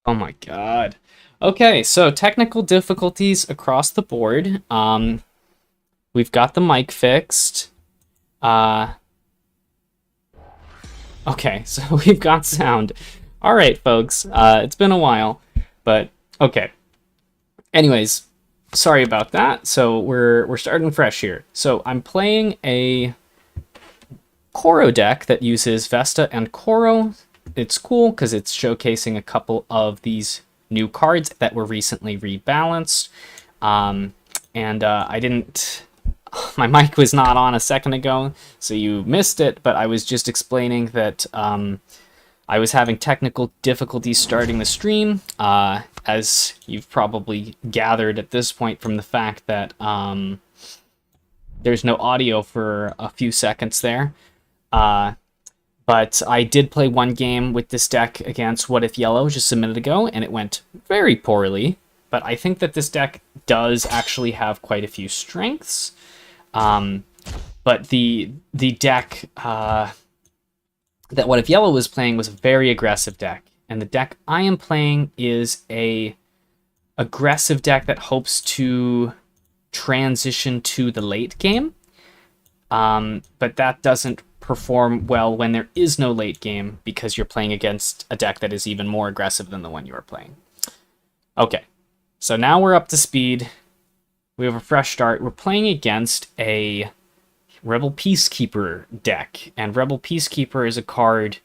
Oh my god. Okay, so technical difficulties across the board. We've got the mic fixed. Uh, okay, so we've got sound. All right, folks. It's been a while, but okay. Anyways, sorry about that. So we're starting fresh here. So I'm playing a Koro deck that uses Vesta and Koro. It's cool because it's showcasing a couple of these new cards that were recently rebalanced. And I didn't. My mic was not on a second ago, so you missed it, but I was just explaining that I was having technical difficulties starting the stream, as you've probably gathered at this point from the fact that there's no audio for a few seconds there. But I did play one game with this deck against What If Yellow just a minute ago, and it went very poorly. But I think that this deck does actually have quite a few strengths. But the deck that What If Yellow was playing was a very aggressive deck. And the deck I am playing is a aggressive deck that hopes to transition to the late game. But that doesn't perform well when there is no late game because you're playing against a deck that is even more aggressive than the one you are playing. Okay, so now we're up to speed. We have a fresh start. We're playing against a Rebel Peacekeeper deck, and Rebel Peacekeeper is a card,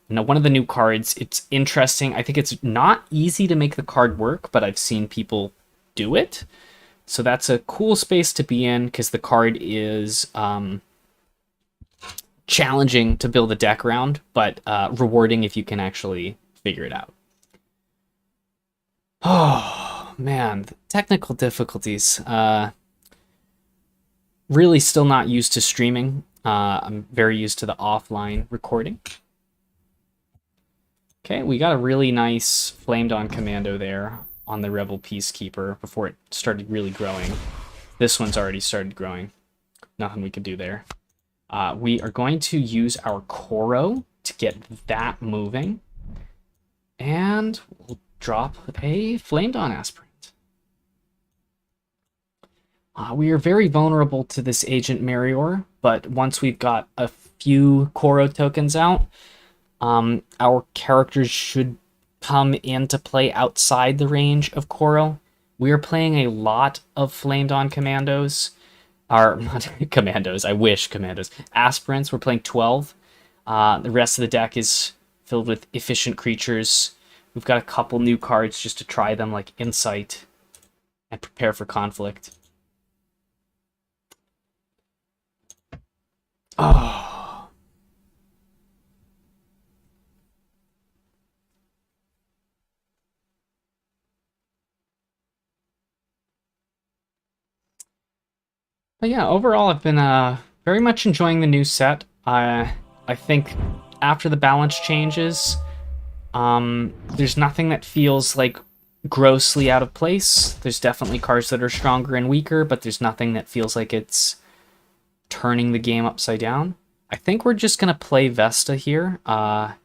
one of the new cards. It's interesting. I think it's not easy to make the card work, but I've seen people do it. So that's a cool space to be in because the card is challenging to build a deck around, but rewarding if you can actually figure it out. Oh, man. Technical difficulties. Really still not used to streaming. I'm very used to the offline recording. Okay, we got a really nice Flamed On Commando there on the Rebel Peacekeeper before it started really growing. This one's already started growing. Nothing we could do there. We are going to use our Koro to get that moving. And we'll drop a Flamed On Aspirant. We are very vulnerable to this Agent Merior, but once we've got a few Koro tokens out, our characters should come into play outside the range of Koro. We are playing a lot of Flamed On Commandos. Not Commandos, I wish Commandos. Aspirants, we're playing 12. The rest of the deck is filled with efficient creatures. We've got a couple new cards just to try them, like Insight and Prepare for Conflict. Oh. But yeah, overall, I've been very much enjoying the new set. I think after the balance changes, there's nothing that feels like grossly out of place. There's definitely cards that are stronger and weaker, but there's nothing that feels like it's turning the game upside down. I think we're just going to play Vesta here,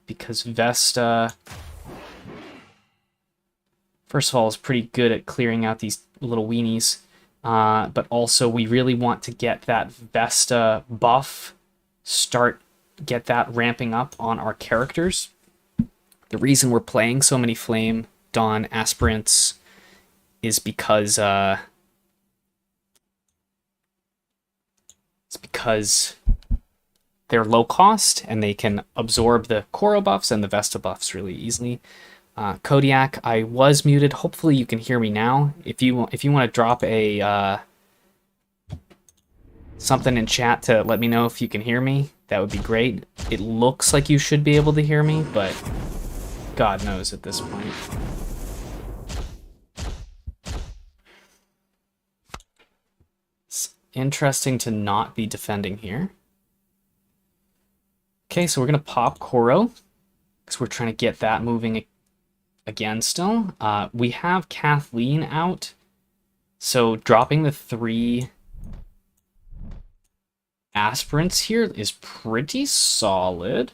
because Vesta, first of all, is pretty good at clearing out these little weenies. But also we really want to get that Vesta buff, get that ramping up on our characters. The reason we're playing so many Flame Dawn Aspirants is because they're low cost and they can absorb the Koro buffs and the Vesta buffs really easily. Kodiak, I was muted. Hopefully you can hear me now. If you want to drop a something in chat to let me know if you can hear me, that would be great. It looks like you should be able to hear me, but God knows at this point. It's interesting to not be defending here. Okay, so we're gonna pop Koro because we're trying to get that moving again still. We have Kathleen out, so dropping the 3 aspirants here is pretty solid.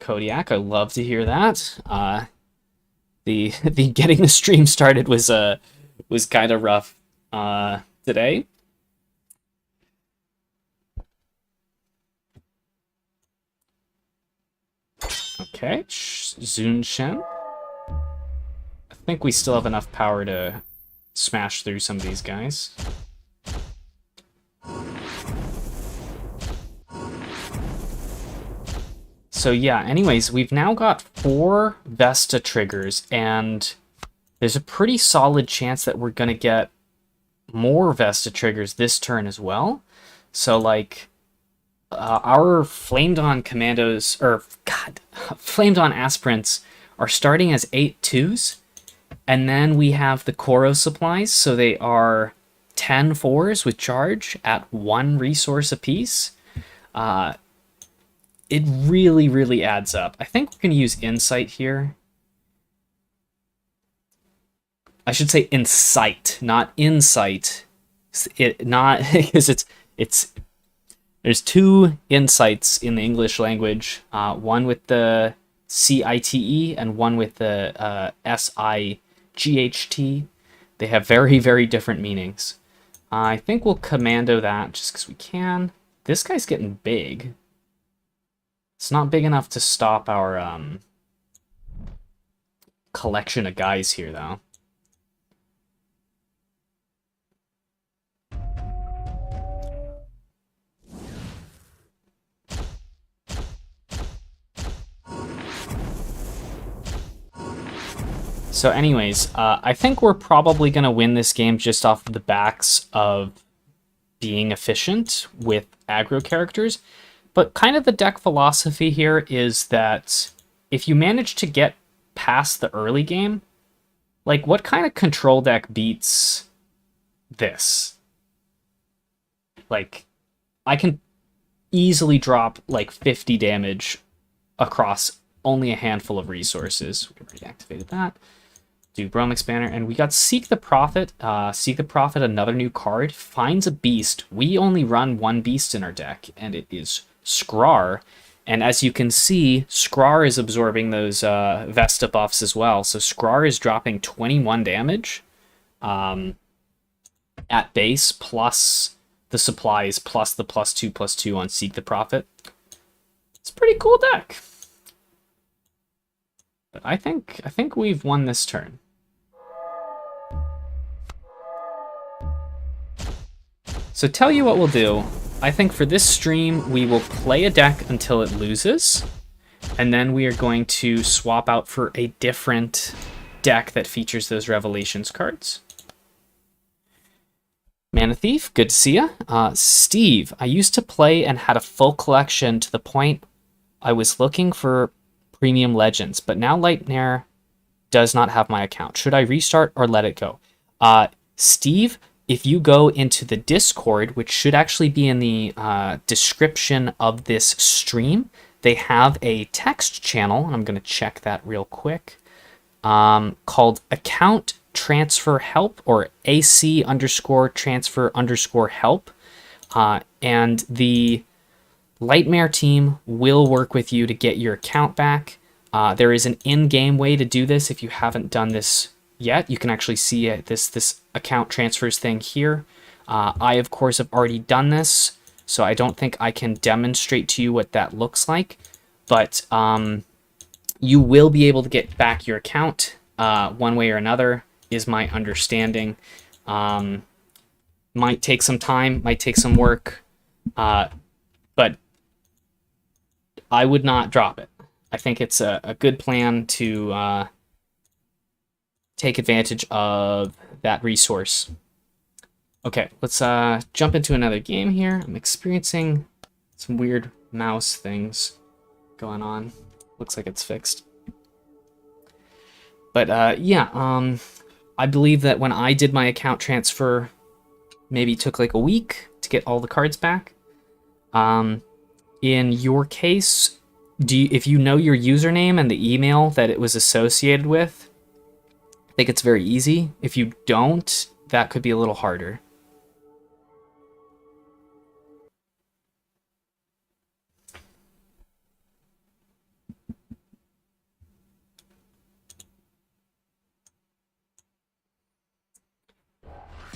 Kodiak, I love to hear that. The getting the stream started was kind of rough today. Okay, Zunshen. I think we still have enough power to smash through some of these guys. So yeah, anyways, we've now got 4 Vesta triggers, and there's a pretty solid chance that we're going to get more Vesta triggers this turn as well. So, like, our Flamed On Commandos, or, God, Flamed On Aspirants are starting as 8/2s, and then we have the Koro supplies, so they are 10 4s with charge at 1 resource apiece. It really, really adds up. I think we're going to use Insight here. I should say Insight, not Insight. Not because it's there's 2 insights in the English language. One with the CITE and one with the SIGHT. They have very, very different meanings. I think we'll commando that just because we can. This guy's getting big. It's not big enough to stop our collection of guys here, though. So anyways, I think we're probably going to win this game just off the backs of being efficient with aggro characters. But kind of the deck philosophy here is that if you manage to get past the early game, like, what kind of control deck beats this? Like, I can easily drop like 50 damage across only a handful of resources. We already activated that. Do Bromix Banner, and we got Seek the Prophet. Seek the Prophet, another new card, finds a beast. We only run 1 beast in our deck, and it is Skrar. And as you can see, Skrar is absorbing those Vesta buffs as well. So Skrar is dropping 21 damage at base, plus the supplies, plus the +2/+2 on Seek the Prophet. It's a pretty cool deck. But I think we've won this turn. So tell you what we'll do. I think for this stream, we will play a deck until it loses, and then we are going to swap out for a different deck that features those Revelations cards. Mana Thief, good to see ya. Steve, I used to play and had a full collection to the point I was looking for Premium Legends, but now Lightmare does not have my account. Should I restart or let it go? Steve, if you go into the Discord, which should actually be in the description of this stream, they have a text channel, and I'm going to check that real quick, called Account Transfer Help, or AC_transfer_help. And the Lightmare team will work with you to get your account back. There is an in-game way to do this if you haven't done this yet. You can actually see this account transfers thing here. I, of course, have already done this, so I don't think I can demonstrate to you what that looks like. But you will be able to get back your account one way or another, is my understanding. Might take some time, might take some work, but I would not drop it. I think it's a good plan to take advantage of that resource. Okay, let's jump into another game here. I'm experiencing some weird mouse things going on. Looks like it's fixed. But yeah, I believe that when I did my account transfer, maybe took like a week to get all the cards back. In your case, if you know your username and the email that it was associated with, I think it's very easy. If you don't, that could be a little harder.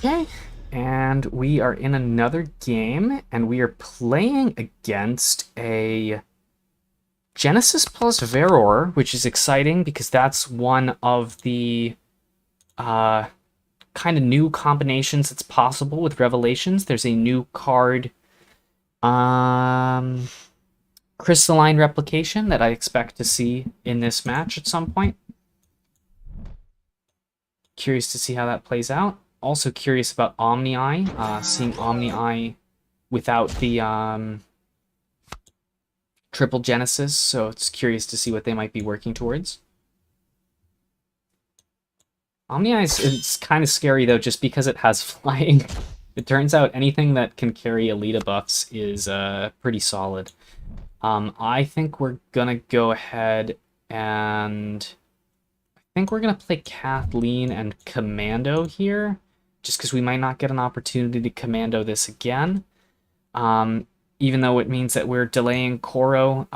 Okay, and we are in another game, and we are playing against a Genesis plus Veror, which is exciting because that's one of the kind of new combinations that's possible with Revelations. There's a new card, Crystalline Replication, that I expect to see in this match at some point. Curious to see how that plays out. Also curious about Omni-Eye, seeing Omni-Eye without the triple Genesis, so it's curious to see what they might be working towards. Omni-Eye is kind of scary, though, just because it has flying. It turns out anything that can carry Elita buffs is pretty solid. I think we're going to go ahead and... I think we're going to play Kathleen and Commando here, just because we might not get an opportunity to Commando this again. Even though it means that we're delaying Koro,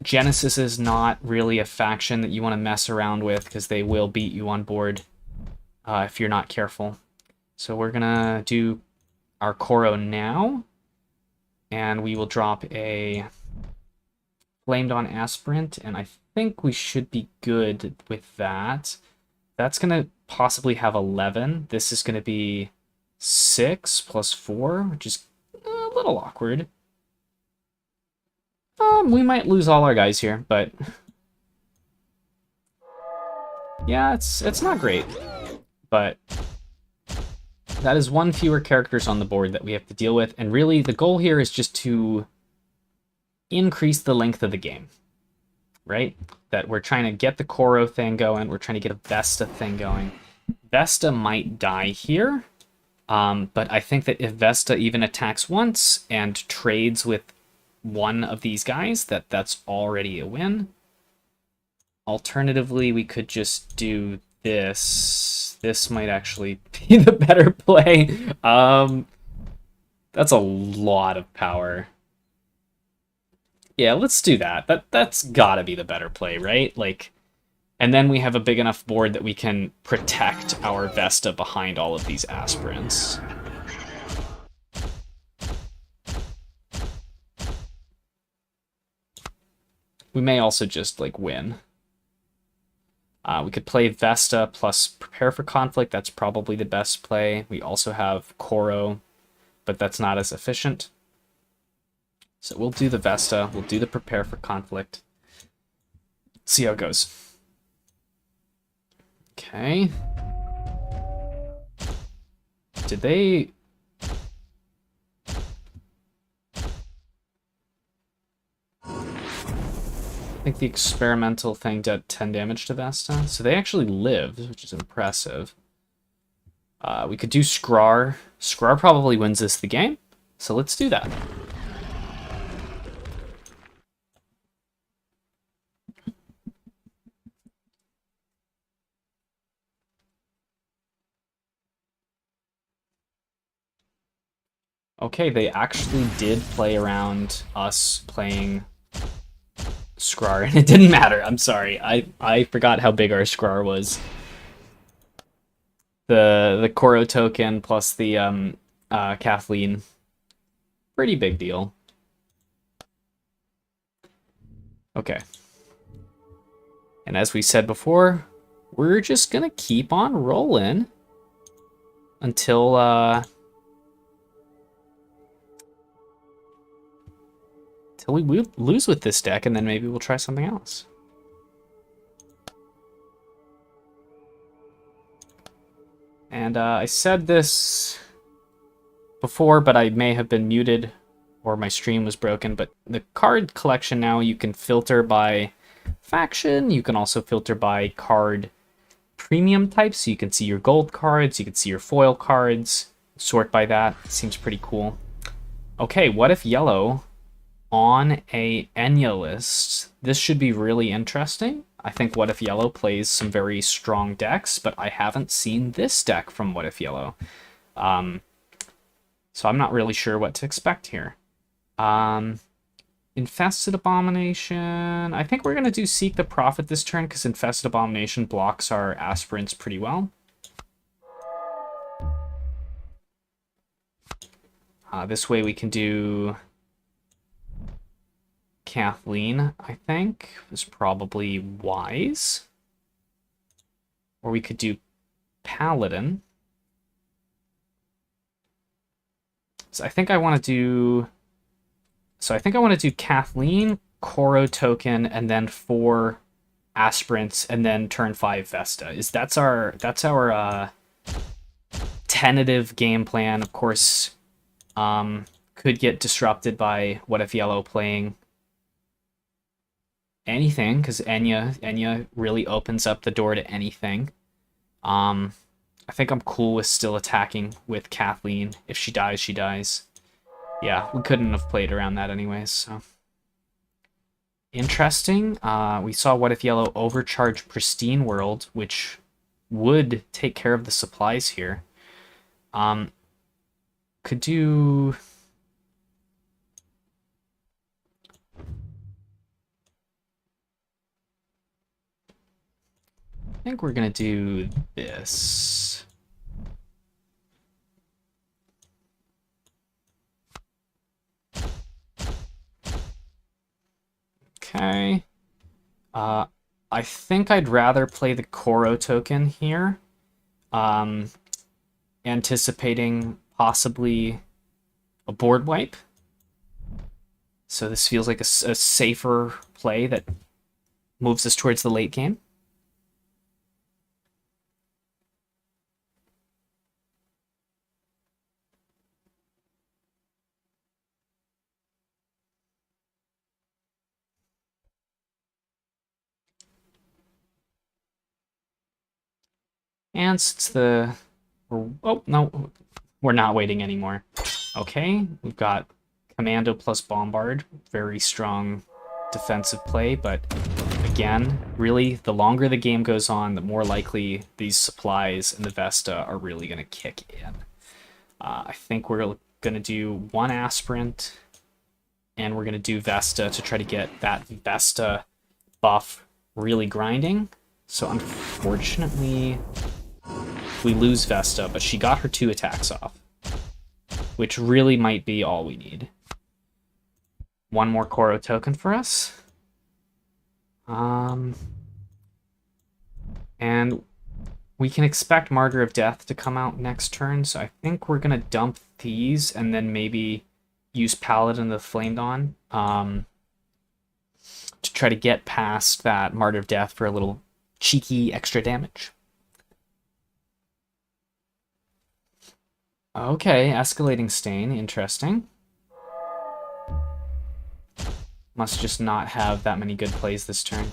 Genesis is not really a faction that you want to mess around with because they will beat you on board if you're not careful. So we're going to do our Koro now, and we will drop a Flamed on Aspirant, and I think we should be good with that. That's going to possibly have 11. This is going to be 6 plus 4, which is a little awkward. We might lose all our guys here, but yeah, it's not great. But that is one fewer characters on the board that we have to deal with, and really the goal here is just to increase the length of the game, right? That we're trying to get the Koro thing going, we're trying to get a Vesta thing going. Vesta might die here, but I think that if Vesta even attacks once and trades with one of these guys, that's already a win. Alternatively, we could just do this. This might actually be the better play. That's a lot of power. Yeah, let's do that. That's gotta be the better play, right? Like, and then we have a big enough board that we can protect our Vesta behind all of these aspirants. We may also just, like, win. We could play Vesta plus Prepare for Conflict. That's probably the best play. We also have Koro, but that's not as efficient. So we'll do the Vesta. We'll do the Prepare for Conflict. See how it goes. Okay. Did they... I think the experimental thing did 10 damage to Vesta. So they actually lived, which is impressive. We could do Skrar. Skrar probably wins this the game, so let's do that. Okay, they actually did play around us playing Skrar, and it didn't matter. I'm sorry. I forgot how big our Skrar was. The Koro token plus the Kathleen. Pretty big deal. Okay. And as we said before, we're just gonna keep on rolling until we lose with this deck, and then maybe we'll try something else. And I said this before, but I may have been muted or my stream was broken, but the card collection now, you can filter by faction, you can also filter by card premium type, so you can see your gold cards, you can see your foil cards, sort by that. It seems pretty cool. Okay, what if yellow on a Enya list? This should be really interesting. I think What If Yellow plays some very strong decks, but I haven't seen this deck from What If Yellow. So I'm not really sure what to expect here. Infested Abomination. I think we're going to do Seek the Prophet this turn, because Infested Abomination blocks our aspirants pretty well. This way we can do Kathleen, I think, is probably wise. Or we could do Paladin. So I think I want to do... So I think I want to do Kathleen, Koro token, and then 4 aspirants, and then turn 5 Vesta. That's our tentative game plan. Of course, could get disrupted by What If Yellow playing anything, because Enya really opens up the door to anything. I think I'm cool with still attacking with Kathleen. If she dies, she dies. Yeah, we couldn't have played around that anyways, so... Interesting. We saw What If Yellow overcharge Pristine World, which would take care of the supplies here. Could do... I think we're gonna do this. Okay. I think I'd rather play the Koro token here. Anticipating possibly a board wipe. So this feels like a safer play that moves us towards the late game. And since the... Oh, no, we're not waiting anymore. Okay, we've got Commando plus Bombard. Very strong defensive play, but again, really, the longer the game goes on, the more likely these supplies and the Vesta are really going to kick in. I think we're going to do 1 aspirant, and we're going to do Vesta to try to get that Vesta buff really grinding. So unfortunately... we lose Vesta, but she got her 2 attacks off, which really might be all we need. 1 more Koro token for us. And we can expect Martyr of Death to come out next turn, so I think we're going to dump these and then maybe use Paladin the Flame Dawn to try to get past that Martyr of Death for a little cheeky extra damage. Okay, Escalating Stain, interesting. Must just not have that many good plays this turn.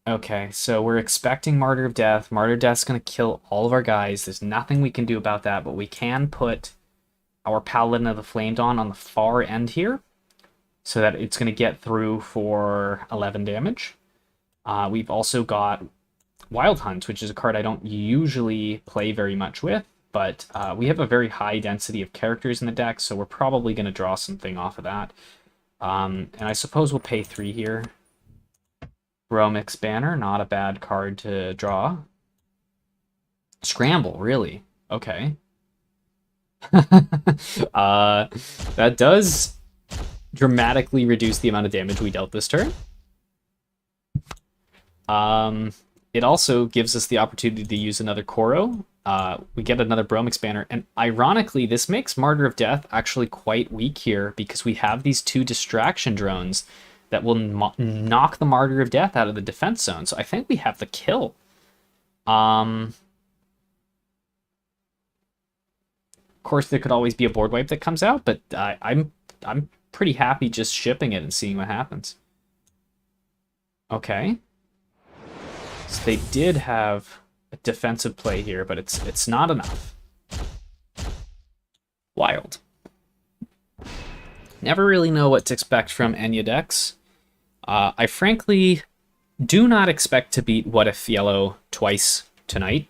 Okay, so we're expecting Martyr of Death. Martyr of Death's going to kill all of our guys. There's nothing we can do about that, but we can put our Paladin of the Flame Dawn on the far end here, so that it's going to get through for 11 damage. We've also got Wild Hunt, which is a card I don't usually play very much with, but we have a very high density of characters in the deck, so we're probably going to draw something off of that. And I suppose we'll pay 3 here. Bromix Banner, not a bad card to draw. Scramble, really? Okay. That does dramatically reduce the amount of damage we dealt this turn. It also gives us the opportunity to use another Koro. We get another Bromix Banner, and ironically, this makes Martyr of Death actually quite weak here because we have these 2 distraction drones that will knock the Martyr of Death out of the defense zone. So I think we have the kill. Of course, there could always be a board wipe that comes out, but I'm pretty happy just shipping it and seeing what happens. Okay. So they did have a defensive play here, but it's not enough. Wild. Never really know what to expect from Enya decks. I frankly do not expect to beat What If Yellow twice tonight.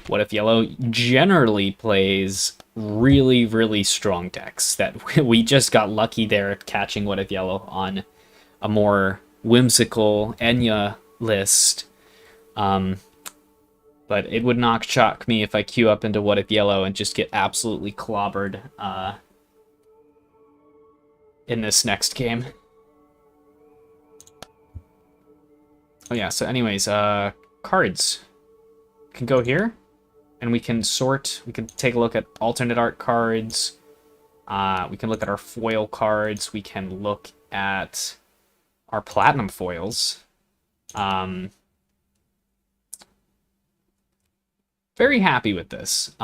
What If Yellow generally plays really, really strong decks that we just got lucky there at catching What If Yellow on a more whimsical Enya list. And But it would not shock me if I queue up into What If Yellow and just get absolutely clobbered in this next game. Oh yeah, so anyways, cards. Can go here, and we can sort, we can take a look at alternate art cards. We can look at our foil cards. We can look at our platinum foils. Very happy with this.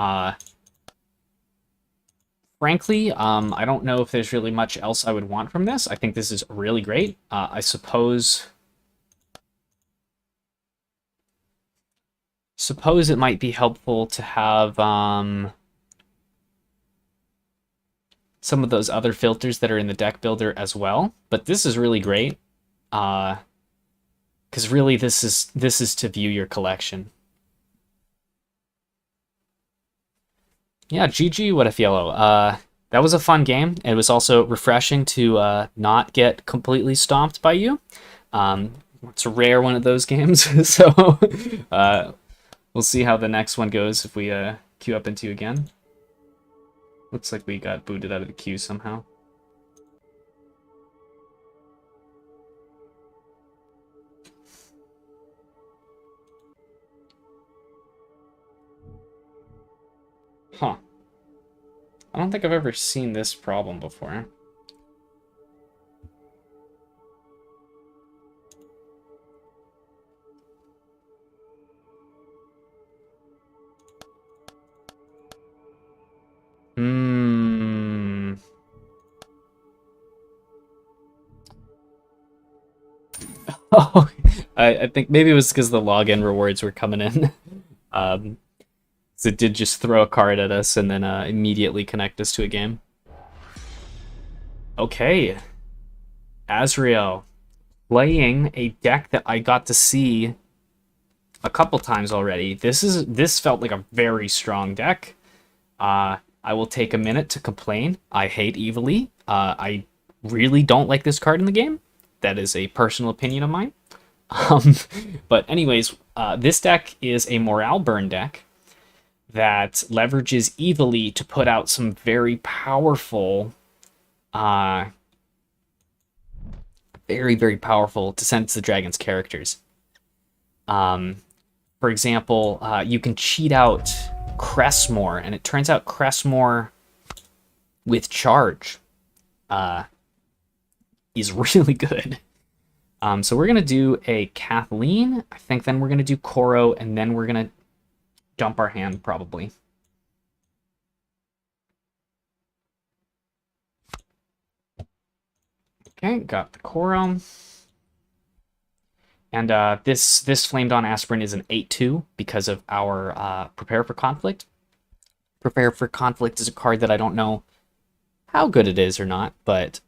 Frankly, I don't know if there's really much else I would want from this. I think this is really great. I suppose it might be helpful to have some of those other filters that are in the deck builder as well. But this is really great, because really this is to view your collection. Yeah, GG, What If Yellow. That was a fun game. It was also refreshing to not get completely stomped by you. It's a rare one of those games, so we'll see how the next one goes if we queue up into you again. Looks like we got booted out of the queue somehow. Huh. I don't think I've ever seen this problem before. Oh, I think maybe it was because the login rewards were coming in. So it did just throw a card at us and then immediately connect us to a game. Okay. Azrael playing a deck that I got to see a couple times already. This felt like a very strong deck. I will take a minute to complain. I hate Evilly. I really don't like this card in the game. That is a personal opinion of mine. But anyways, this deck is a morale burn deck that leverages Evilly to put out some very powerful, very, very powerful Descent of the Dragon's characters. For example, you can cheat out Cressmore, and it turns out Cressmore with charge is really good. So we're going to do a Kathleen, I think then we're going to do Koro, and then we're going to dump our hand, probably. Okay, got the Koro. And this Flamed On Aspirin is an 8/2 because of our Prepare for Conflict. Prepare for Conflict is a card that I don't know how good it is or not, but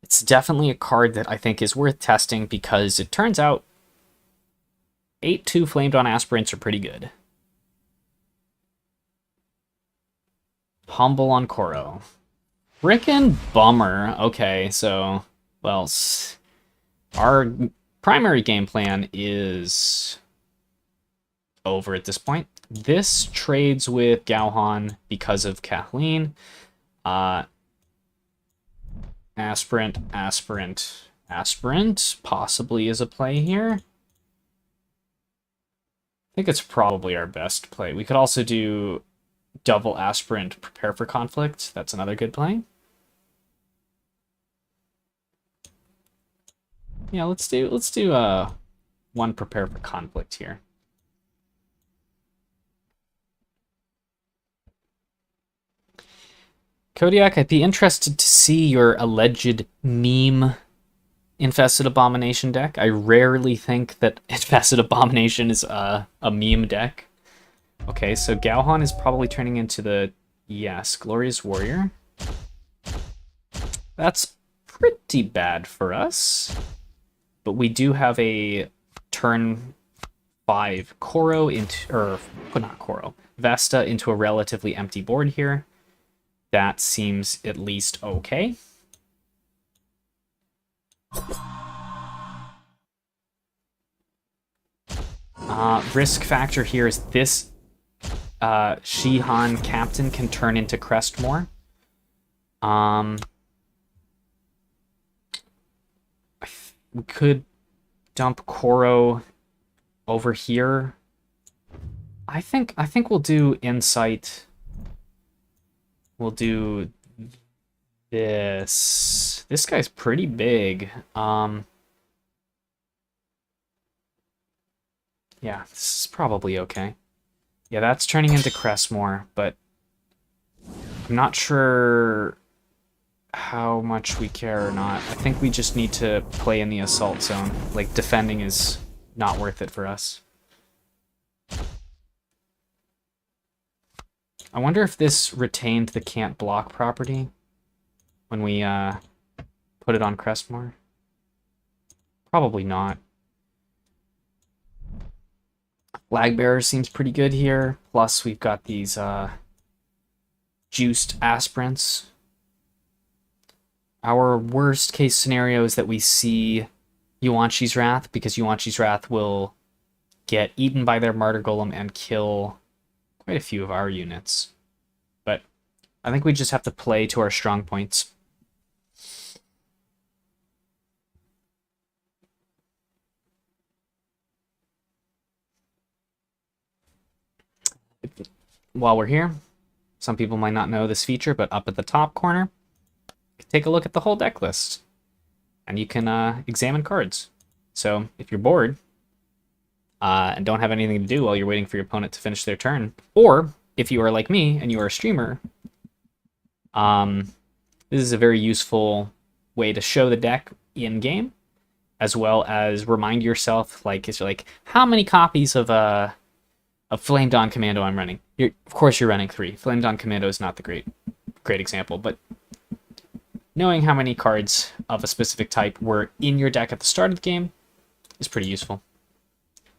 it's definitely a card that I think is worth testing because it turns out 8/2 Flamed On Aspirants are pretty good. Humble on Koro. Frickin' bummer. Okay, so, well, our primary game plan is over at this point. This trades with Gauhan because of Kathleen. Aspirant, Aspirant, Aspirant possibly is a play here. I think it's probably our best play. We could also do double Aspirant, Prepare for Conflict. That's another good play. Yeah, let's do one Prepare for Conflict here. Kodiak, I'd be interested to see your alleged meme Infested Abomination deck. I rarely think that Infested Abomination is a meme deck. Okay, so Gauhan is probably turning into the, yes, Glorious Warrior. That's pretty bad for us. But we do have a turn 5 Koro into, or not Koro, Vesta into a relatively empty board here. That seems at least okay. Risk factor here is this Shihan captain can turn into Crestmore. We could dump Koro over here. I think we'll do Insight. We'll do this. This guy's pretty big. Yeah, this is probably okay. Yeah, that's turning into Crestmore, but I'm not sure how much we care or not. I think we just need to play in the assault zone. Like, defending is not worth it for us. I wonder if this retained the can't block property when we put it on Crestmore. Probably not. Flag Bearer seems pretty good here. Plus, we've got these juiced aspirants. Our worst case scenario is that we see Yuanchi's Wrath, because Yuanchi's Wrath will get eaten by their Martyr Golem and kill quite a few of our units. But I think we just have to play to our strong points. While we're here, some people might not know this feature, but up at the top corner, take a look at the whole deck list, and you can examine cards. So if you're bored and don't have anything to do while you're waiting for your opponent to finish their turn, or if you are like me and you are a streamer, this is a very useful way to show the deck in game, as well as remind yourself, like, it's like, how many copies of Flame Dawn Commando I'm running. Of course you're running 3. Flame Dawn Commando is not the great example, but knowing how many cards of a specific type were in your deck at the start of the game is pretty useful.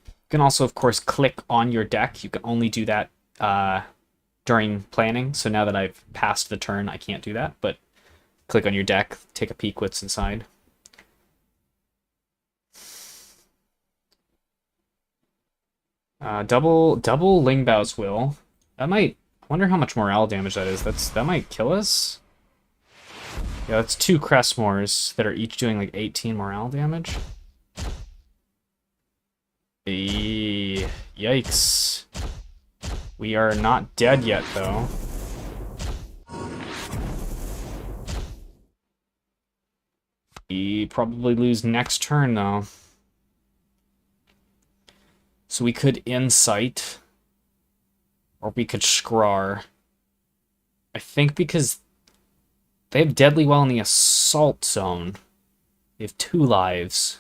You can also, of course, click on your deck. You can only do that during planning, so now that I've passed the turn, I can't do that, but click on your deck, take a peek what's inside. Double Lingbao's Will. That might... I wonder how much morale damage that is. That might kill us. Yeah, that's 2 Crestmores that are each doing like 18 morale damage. Yikes. We are not dead yet, though. We probably lose next turn, though. So we could Insight, or we could Scrar. I think because they have Deadly Well in the Assault Zone. They have 2 lives.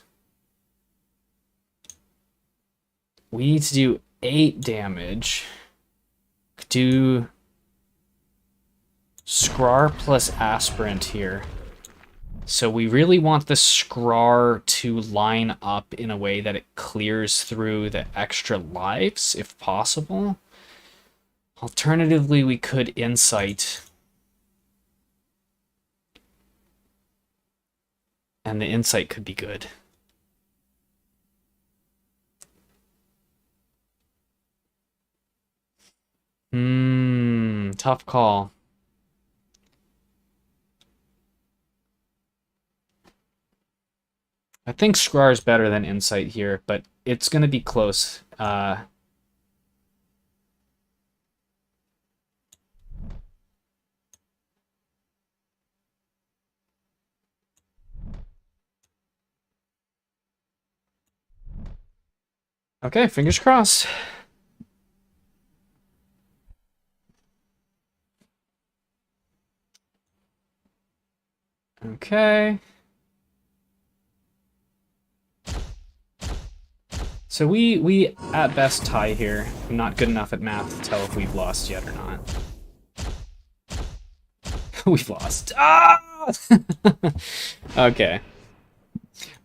We need to do 8 damage. Could do Scrar plus Aspirant here. So we really want the Scrar to line up in a way that it clears through the extra lives, if possible. Alternatively, we could Insight. And the Insight could be good. Tough call. I think Scrar is better than Insight here, but it's going to be close. Okay, fingers crossed. Okay. So we at best tie here. I'm not good enough at math to tell if we've lost yet or not. We've lost. Ah! Okay.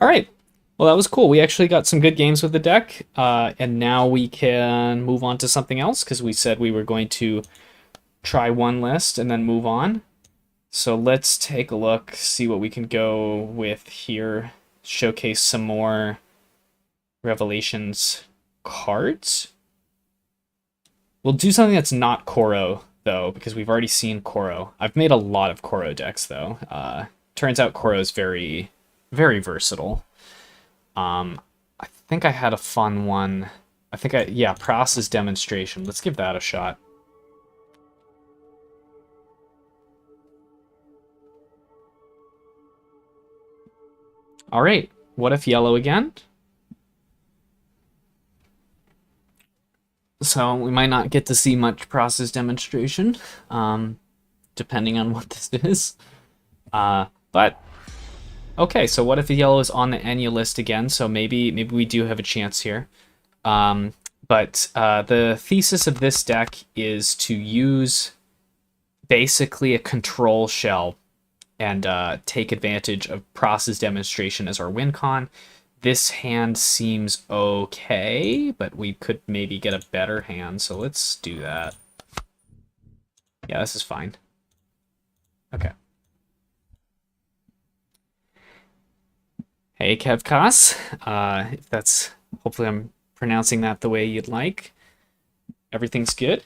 All right. Well, that was cool. We actually got some good games with the deck, and now we can move on to something else, because we said we were going to try one list and then move on. So let's take a look, see what we can go with here, showcase some more Revelaions cards. We'll do something that's not Koro, though, because we've already seen Koro. I've made a lot of Koro decks, though. Turns out Koro is very, very versatile. I think I had a fun one. Yeah, process demonstration. Let's give that a shot. All right, what if yellow again? So we might not get to see much process demonstration, depending on what this is. But okay, so what if the yellow is on the Enya list again? So maybe we do have a chance here. But the thesis of this deck is to use basically a control shell and take advantage of process demonstration as our win con. This hand seems okay, but we could maybe get a better hand, so let's do that. Yeah, this is fine. Okay. Hey, Kevkas. If that's, hopefully I'm pronouncing that the way you'd like. Everything's good.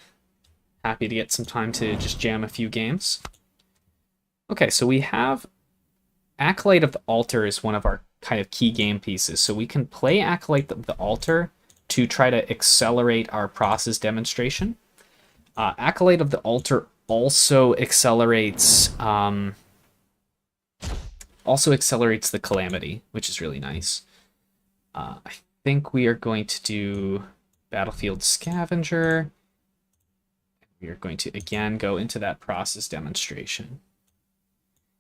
Happy to get some time to just jam a few games. Okay, so we have Acolyte of the Altar is one of our kind of key game pieces. So we can play Acolyte of the Altar to try to accelerate our process demonstration. Acolyte of the Altar also accelerates the Calamity, which is really nice. I think we are going to do Battlefield Scavenger. We are going to again go into that process demonstration.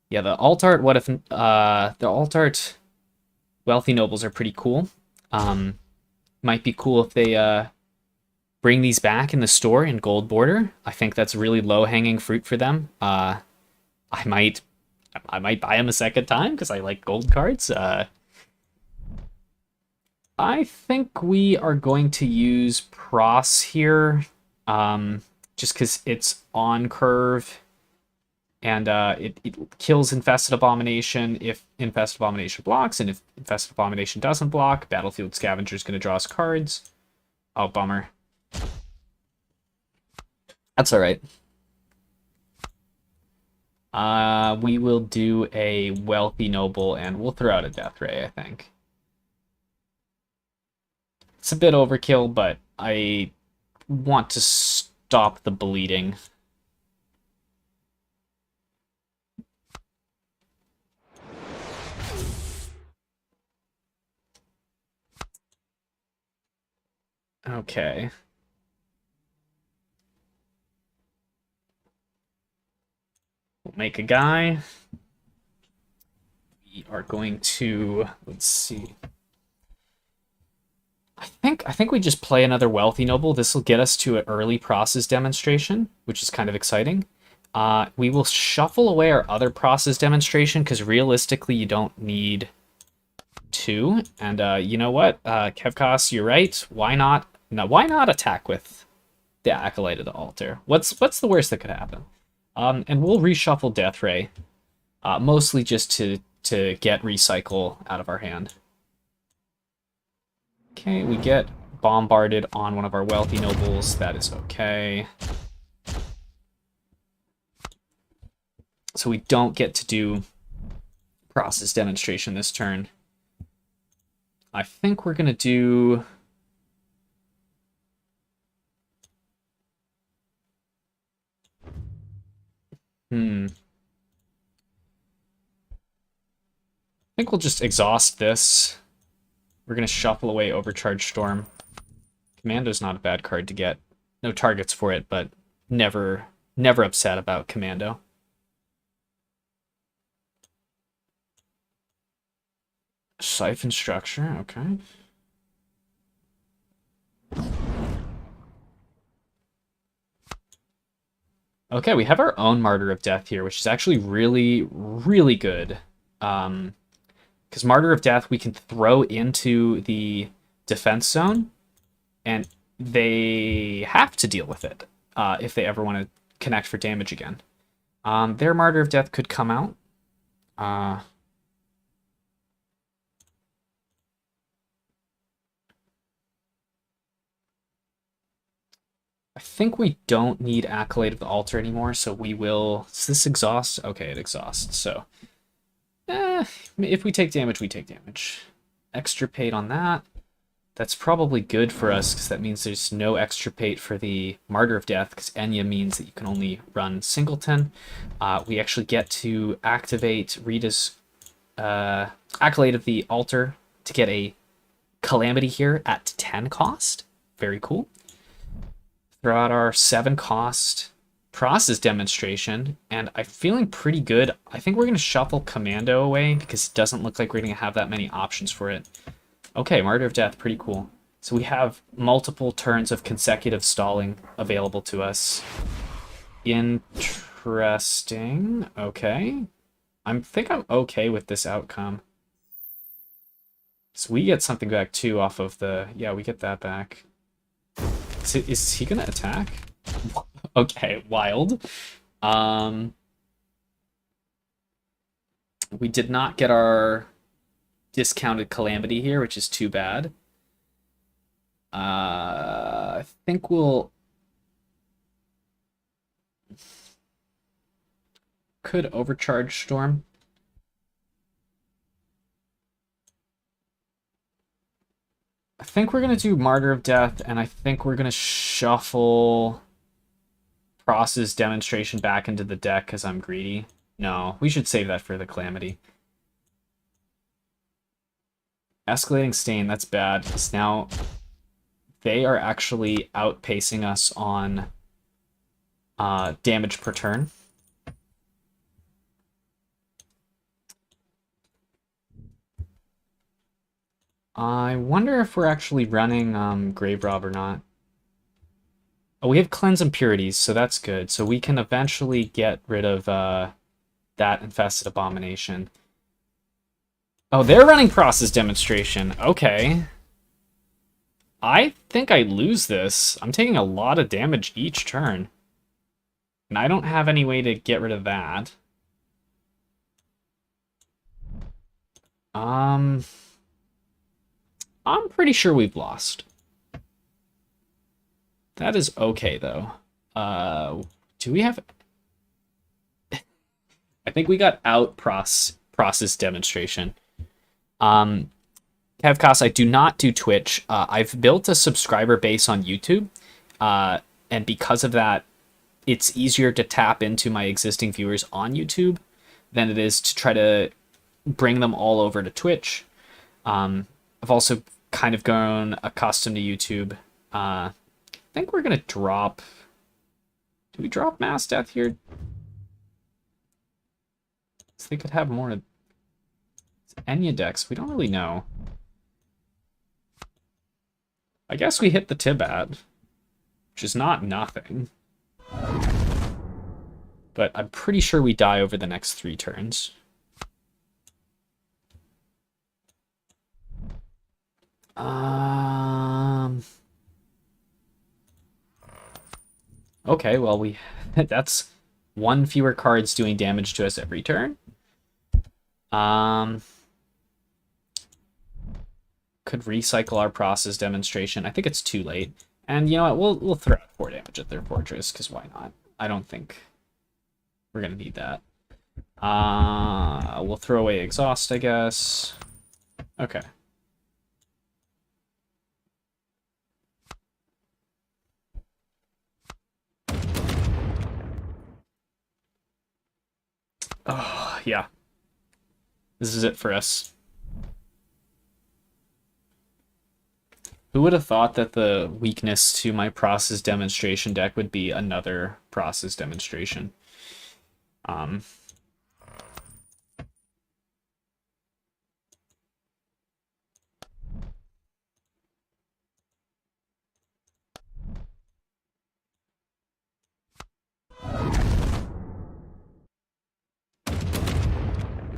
Yeah, the alt art. What if the alt art Wealthy Nobles are pretty cool. Might be cool if they bring these back in the store in gold border. I think that's really low hanging fruit for them. I might buy them a second time because I like gold cards. I think we are going to use Pros here, just because it's on curve. And it kills Infested Abomination if Infested Abomination blocks, and if Infested Abomination doesn't block, Battlefield Scavenger is going to draw us cards. Oh, bummer. That's all right. We will do a Wealthy Noble, and we'll throw out a Death Ray, I think. It's a bit overkill, but I want to stop the bleeding. Okay. We'll make a guy. We are going to, let's see. I think we just play another Wealthy Noble. This will get us to an early process demonstration, which is kind of exciting. We will shuffle away our other process demonstration because realistically you don't need two. And you know what, Kevkos, you're right. Why not? No, why not attack with the Acolyte of the Altar? What's the worst that could happen? And we'll reshuffle Death Ray, mostly just to get recycle out of our hand. Okay, we get bombarded on one of our Wealthy Nobles. That is okay. So we don't get to do process demonstration this turn. I think we're gonna do... I think we'll just exhaust this. We're going to shuffle away Overcharge Storm. Commando's not a bad card to get. No targets for it, but never upset about Commando. Siphon Structure, okay. Okay, we have our own Martyr of Death here, which is actually really, really good. Because Martyr of Death we can throw into the defense zone, and they have to deal with it if they ever want to connect for damage again. Their Martyr of Death could come out. I think we don't need Accolade of the Altar anymore, so we will... Does this exhaust? Okay, it exhausts, so... if we take damage, we take damage. Extirpate on that. That's probably good for us, because that means there's no extirpate for the Martyr of Death, because Enya means that you can only run Singleton. We actually get to activate Rita's Accolade of the Altar to get a Calamity here at 10 cost. Very cool. Throw out our 7 cost Process Demonstration, and I'm feeling pretty good. I think we're going to shuffle Commando away, because it doesn't look like we're going to have that many options for it. Okay, Martyr of Death, pretty cool. So we have multiple turns of consecutive stalling available to us. Interesting. Okay. I think I'm okay with this outcome. So we get something back too off of the... Yeah, we get that back. Is he gonna attack? Okay, wild. We did not get our discounted Calamity here, which is too bad. I think we'll... Could Overcharge Storm. I think we're going to do Martyr of Death, and I think we're going to shuffle Process Demonstration back into the deck because I'm greedy. No, we should save that for the Calamity. Escalating Stain, that's bad, because now they are actually outpacing us on damage per turn. I wonder if we're actually running Grave Rob or not. Oh, we have Cleanse Impurities, so that's good. So we can eventually get rid of that Infested Abomination. Oh, they're running Process Demonstration. Okay. I think I lose this. I'm taking a lot of damage each turn. And I don't have any way to get rid of that. I'm pretty sure we've lost. That is okay, though. Do we have... I think we got out Process Demonstration. Kevcos, I do not do Twitch. I've built a subscriber base on YouTube, and because of that, it's easier to tap into my existing viewers on YouTube than it is to try to bring them all over to Twitch. I've also kind of grown accustomed to YouTube. I think we're going to drop... Do we drop Mass Death here? So they could have more... It's Enya decks. We don't really know. I guess we hit the Tibat, which is not nothing. But I'm pretty sure we die over the next 3 turns. Okay, well, that's 1 fewer cards doing damage to us every turn. Could recycle our Process Demonstration. I think it's too late. And you know what? We'll throw out 4 damage at their fortress, because why not? I don't think we're gonna need that. We'll throw away Exhaust, I guess. Okay. Oh, yeah. This is it for us. Who would have thought that the weakness to my Process Demonstration deck would be another Process Demonstration?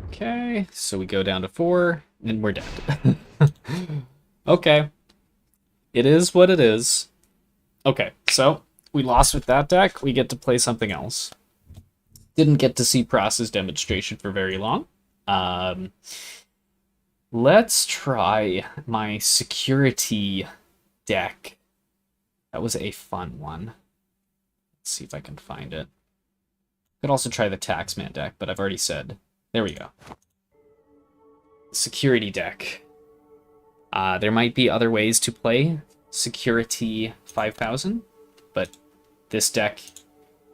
Okay, so we go down to 4, and we're dead. Okay. It is what it is. Okay, so we lost with that deck. We get to play something else. Didn't get to see Process Demonstration for very long. Let's try my Security deck. That was a fun one. Let's see if I can find it. Could also try the Taxman deck, but I've already said. There we go. Security deck. There might be other ways to play Security 5000, but this deck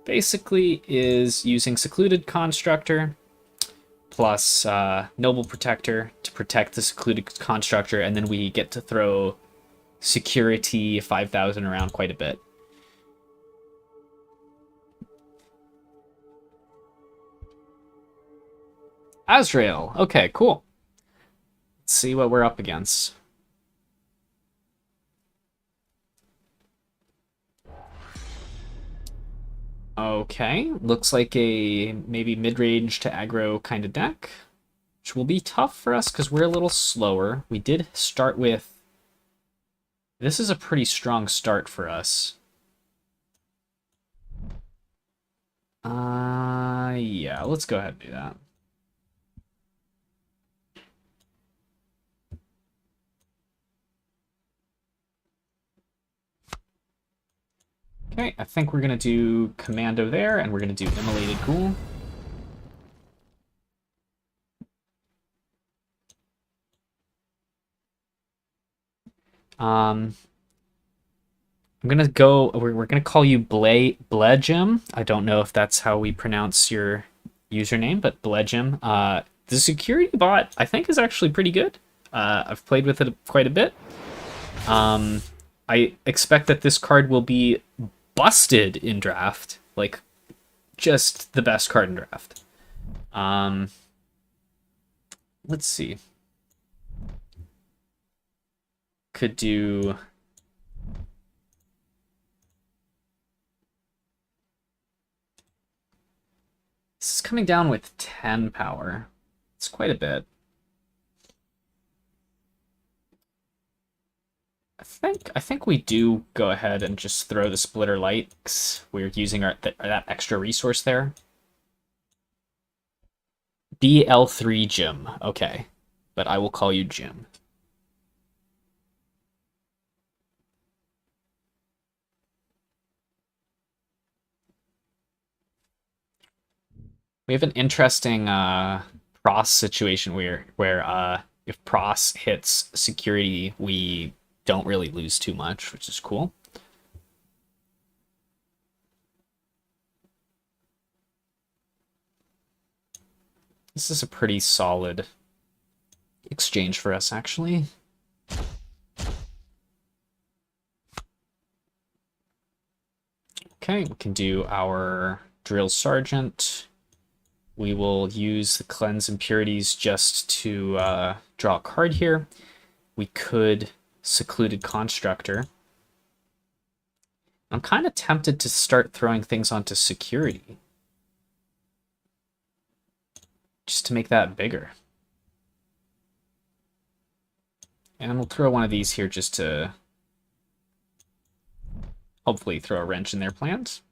basically is using Secluded Constructor plus Noble Protector to protect the Secluded Constructor, and then we get to throw Security 5000 around quite a bit. Azrael. Okay, cool. Let's see what we're up against. Okay, looks like a maybe mid-range to aggro kind of deck, which will be tough for us because we're a little slower. We did start with... This is a pretty strong start for us. Yeah, let's go ahead and do that. Okay, I think we're going to do Commando there, and we're going to do Immolated Ghoul. I'm going to go... We're going to call you Bledgem. I don't know if that's how we pronounce your username, but Bledgem. The security bot, I think, is actually pretty good. I've played with it quite a bit. I expect that this card will be busted in draft, like just the best card in draft. Let's see. Could do... This is coming down with 10 power. It's quite a bit. I think we do go ahead and just throw the Splitter Light, 'cause we're using that extra resource there. BL3 Jim. Okay. But I will call you Jim. We have an interesting Pross situation where if Pross hits security, we don't really lose too much, which is cool. This is a pretty solid exchange for us, actually. Okay, we can do our Drill Sergeant. We will use the Cleanse Impurities just to draw a card here. We could Secluded Constructor. I'm kind of tempted to start throwing things onto security, just to make that bigger. And we'll throw one of these here just to hopefully throw a wrench in their plans.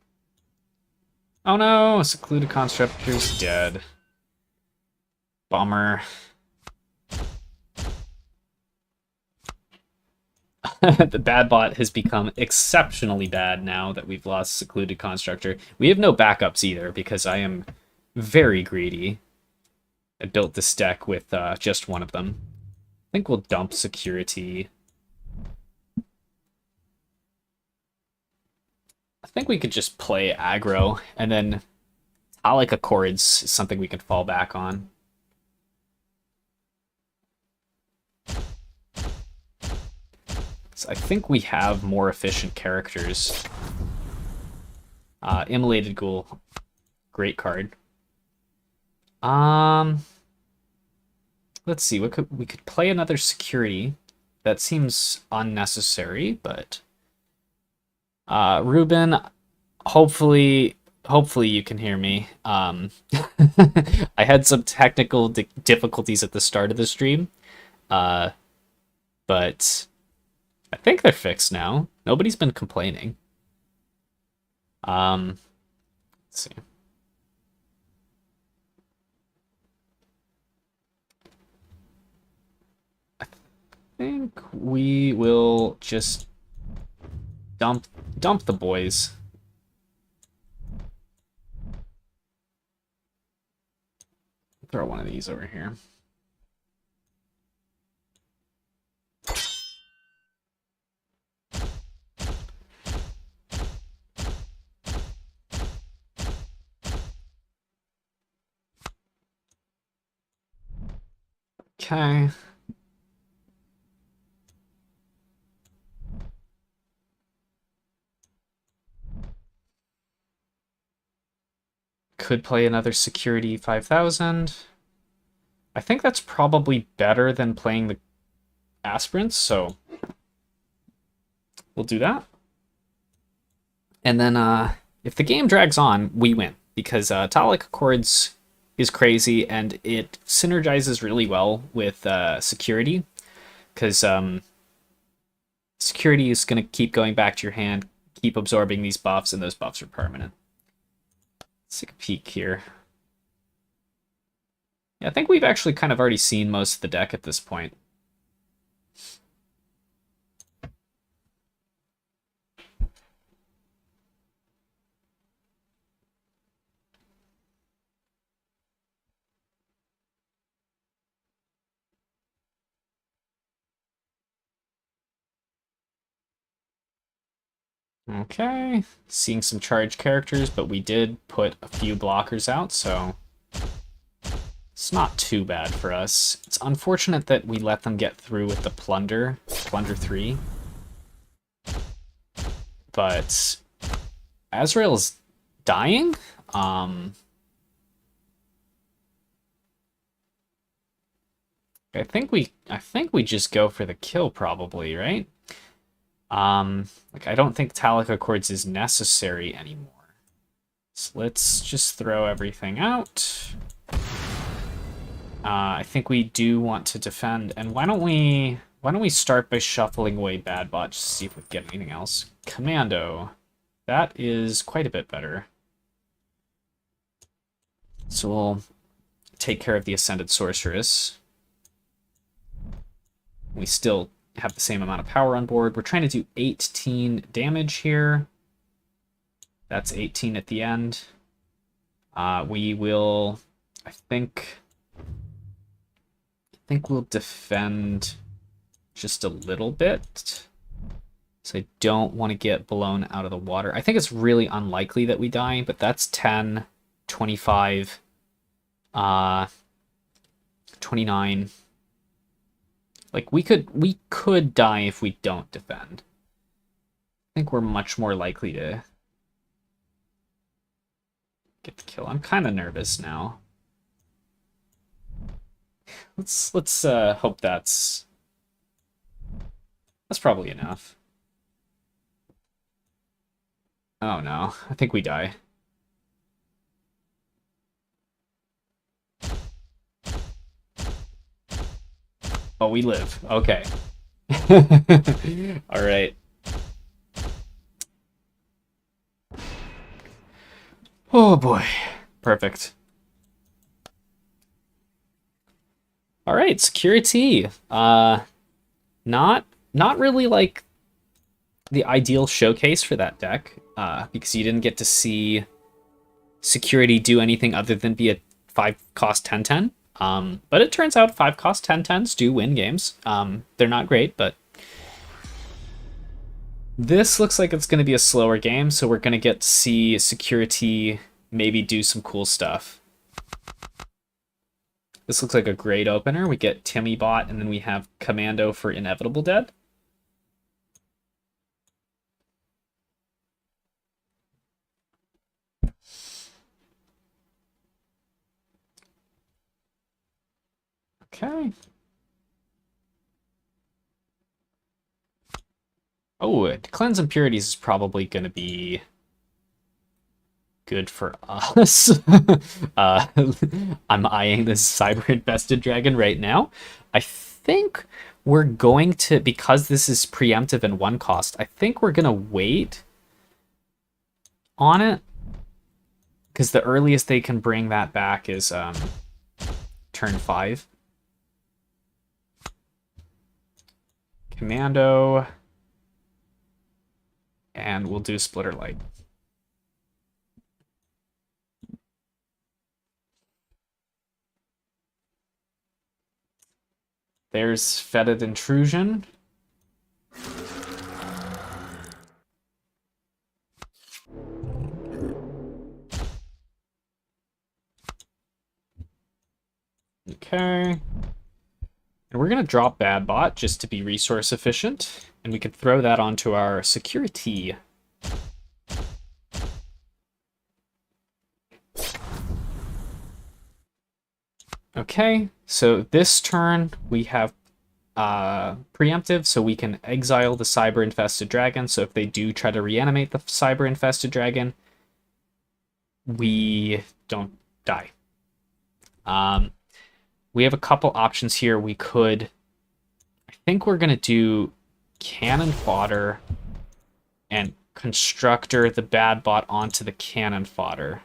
Oh no, Secluded Constructor's dead. Bummer. The bad bot has become exceptionally bad now that we've lost Secluded Constructor. We have no backups either because I am very greedy. I built this deck with just one of them. I think we'll dump security. I think we could just play aggro, and then Metallic Accords is something we can fall back on. So I think we have more efficient characters. Immolated Ghoul, great card. Let's see. We could play another security. That seems unnecessary, but Ruben, hopefully you can hear me. I had some technical difficulties at the start of the stream, but I think they're fixed now. Nobody's been complaining. Let's see. I think we will just dump the boys. Throw one of these over here. Okay. Could play another security 5000. I think that's probably better than playing the aspirants, so we'll do that. And then if the game drags on, we win, because Talic Accords is crazy, and it synergizes really well with security, because security is going to keep going back to your hand, keep absorbing these buffs, and those buffs are permanent. Let's take a peek here. Yeah, I think we've actually kind of already seen most of the deck at this point. Okay, seeing some charged characters, but we did put a few blockers out, so it's not too bad for us. It's unfortunate that we let them get through with the Plunder 3. But Azrael's dying? I think we just go for the kill probably, right? Like I don't think Talic Accords is necessary anymore. So let's just throw everything out. I think we do want to defend, and why don't we start by shuffling away Bad Bot just to see if we get anything else. Commando. That is quite a bit better. So we'll take care of the Ascended Sorceress. We still have the same amount of power on board. We're trying to do 18 damage here. That's 18 at the end. We will, I think we'll defend just a little bit. So I don't want to get blown out of the water. I think it's really unlikely that we die, but that's 10, 25, 29. Like we could die if we don't defend. I think we're much more likely to get the kill. I'm kind of nervous now. Let's hope that's probably enough. Oh no, I think we die. Oh, we live. Okay. All right. Oh boy. Perfect. All right, security. Not really like the ideal showcase for that deck, because you didn't get to see security do anything other than be a 5-cost 10/10. But it turns out 5-cost 10/10s do win games. They're not great, but this looks like it's going to be a slower game, so we're going to get to see security maybe do some cool stuff. This looks like a great opener. We get Timmy Bot, and then we have Commando for Inevitable Dead. Okay. Oh, Cleanse Impurities is probably going to be good for us. I'm eyeing this Cyber Infested Dragon right now. I think we're going to, because this is preemptive and 1 cost, I think we're going to wait on it, because the earliest they can bring that back is turn 5. Commando, and we'll do Splitter Light. There's Fetid Intrusion. Okay. And we're going to drop Bad Bot just to be resource efficient. And we could throw that onto our security. Okay, so this turn we have preemptive, so we can exile the cyber-infested dragon. So if they do try to reanimate the cyber-infested dragon, we don't die. We have a couple options here. We could, I think we're gonna do cannon fodder and constructor the bad bot onto the cannon fodder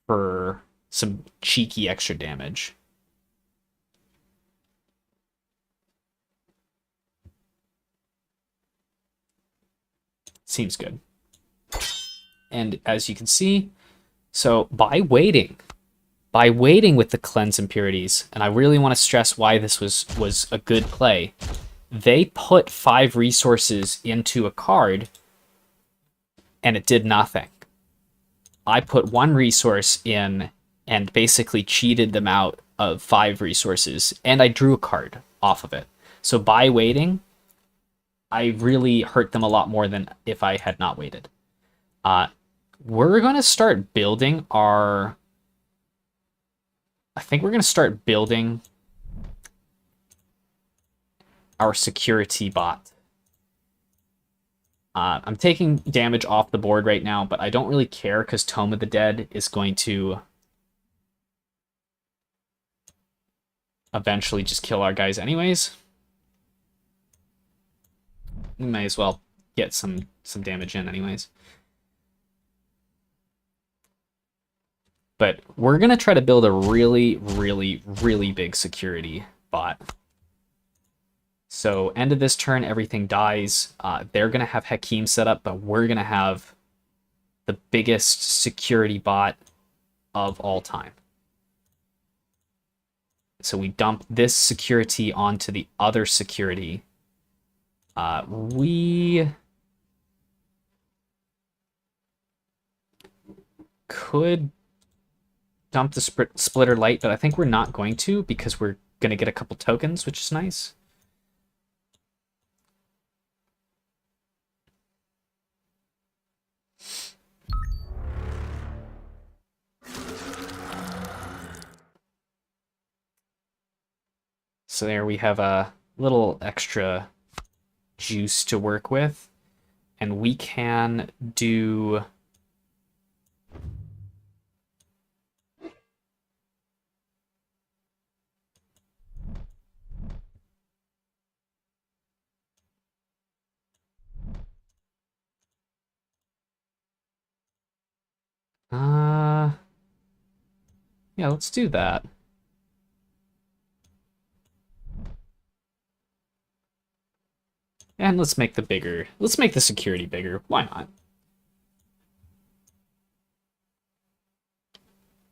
for some cheeky extra damage. Seems good. And as you can see, so by waiting with the cleanse impurities, and I really want to stress why this was a good play, they put 5 resources into a card and it did nothing. I put 1 resource in and basically cheated them out of 5 resources, and I drew a card off of it. So by waiting, I really hurt them a lot more than if I had not waited. We're going to start building our... I think we're going to start building our security bot. I'm taking damage off the board right now, but I don't really care because Tome of the Dead is going to eventually just kill our guys anyways. We may as well get some damage in anyways. But we're going to try to build a really, really, really big security bot. So end of this turn, everything dies. They're going to have Hakim set up, but we're going to have the biggest security bot of all time. So we dump this security onto the other security. We could dump the splitter light, but I think we're not going to because we're going to get a couple tokens, which is nice. So there we have a little extra juice to work with, and we can do yeah, let's do that. And let's make the security bigger. Why not?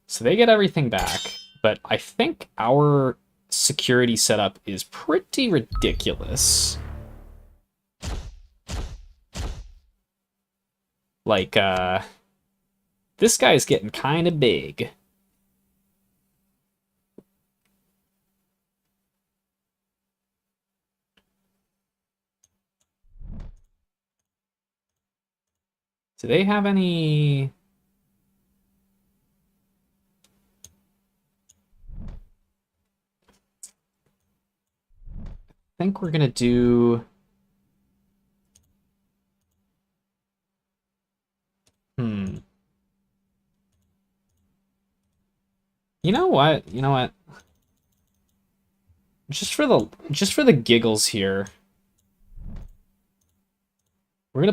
So they get everything back, but I think our security setup is pretty ridiculous. Like, this guy's getting kind of big. Do they have any... I think we're gonna do... You know what? Just for the giggles here, we're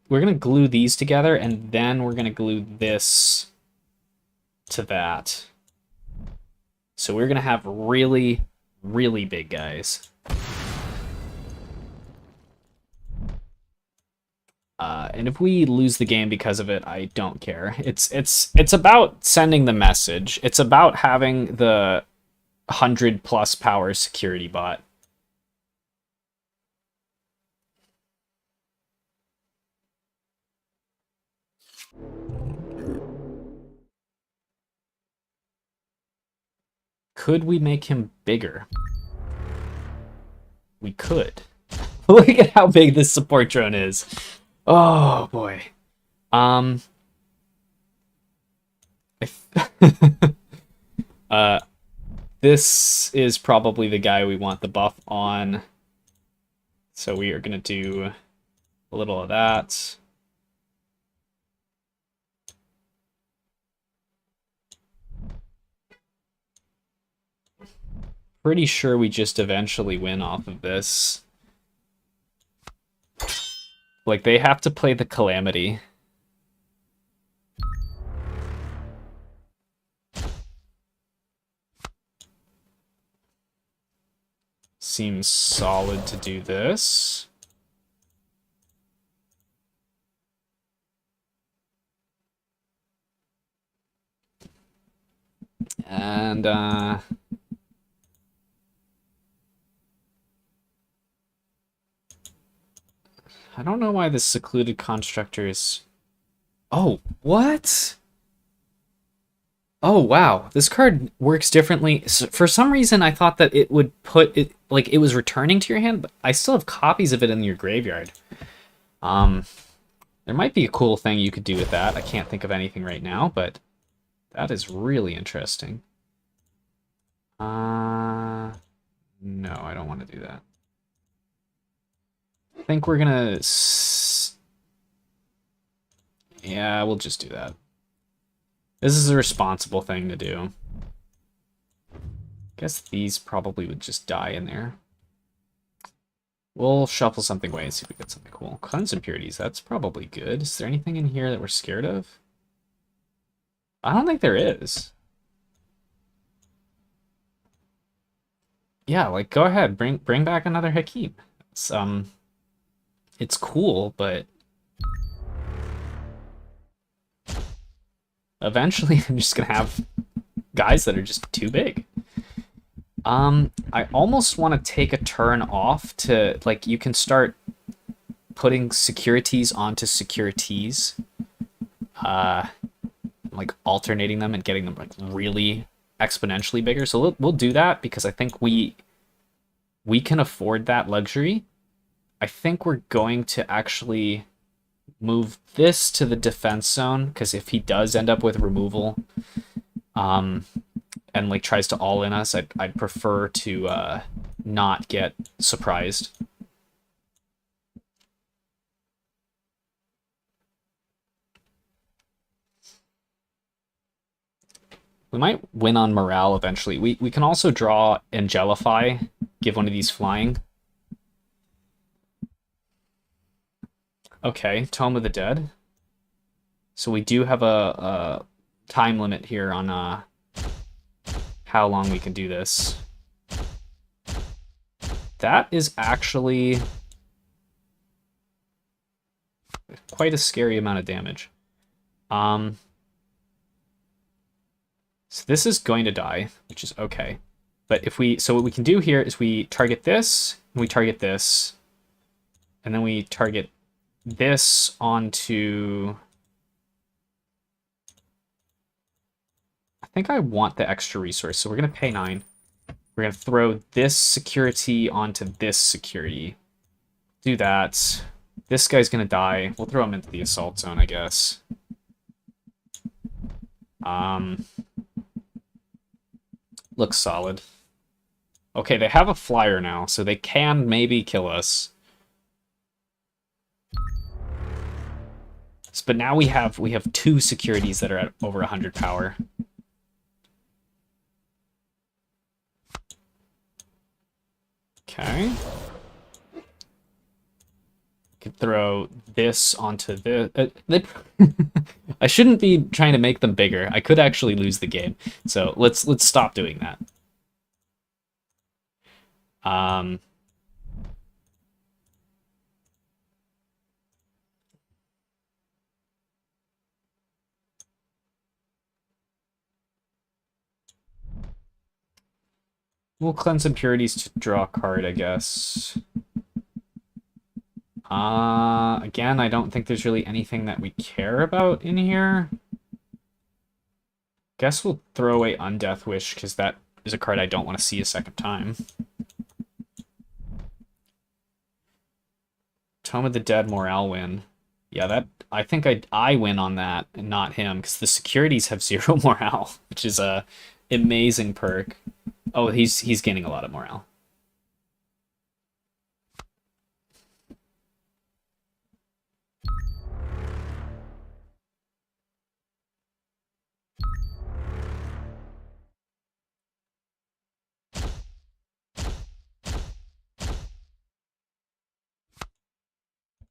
gonna glue these together, and then we're gonna glue this to that. So we're gonna have really, really big guys. And if we lose the game because of it, I don't care. It's about sending the message. It's about having the 100+ power security bot. Could we make him bigger? We could. Look at how big this support drone is. Oh boy. Um. uh, this is probably the guy we want the buff on. So we are gonna do a little of that. Pretty sure we just eventually win off of this. Like, they have to play the Calamity. Seems solid to do this. And, I don't know why this secluded constructor is... Oh, what? Oh, wow. This card works differently. For some reason, I thought that it would put it, like, it was returning to your hand, but I still have copies of it in your graveyard. There might be a cool thing you could do with that. I can't think of anything right now, but that is really interesting. No, I don't want to do that. I think we're gonna... Yeah, we'll just do that. This is a responsible thing to do. Guess these probably would just die in there. We'll shuffle something away and see if we get something cool. Cleanse impurities, that's probably good. Is there anything in here that we're scared of? I don't think there is. Yeah, like, go ahead, bring back another Hakeem. It's cool, but eventually I'm just gonna have guys that are just too big. I almost want to take a turn off to, like, you can start putting securities onto securities, like alternating them and getting them like really exponentially bigger. So we'll do that because I think we can afford that luxury. I think we're going to actually move this to the defense zone because if he does end up with removal, and like tries to all in us, I'd prefer to not get surprised. We might win on morale eventually. We can also draw Angelify, give one of these flying. Okay, Tome of the Dead. So we do have a time limit here on how long we can do this. That is actually quite a scary amount of damage. So this is going to die, which is okay. But so what we can do here is we target this, and we target this, and then we target this onto... I think I want the extra resource, so we're going to pay 9. We're going to throw this security onto this security. Do that. This guy's going to die. We'll throw him into the assault zone, I guess. Looks solid. Okay, they have a flyer now, so they can maybe kill us. But now we have 2 securities that are at over 100 power. Okay. Could throw this onto the... I shouldn't be trying to make them bigger. I could actually lose the game. So let's stop doing that. We'll cleanse impurities to draw a card, I guess. Again, I don't think there's really anything that we care about in here. Guess we'll throw away Undeath Wish, because that is a card I don't want to see a second time. Tome of the Dead morale win. Yeah, that I think I win on that and not him, because the securities have 0 morale, which is a amazing perk. Oh, he's gaining a lot of morale.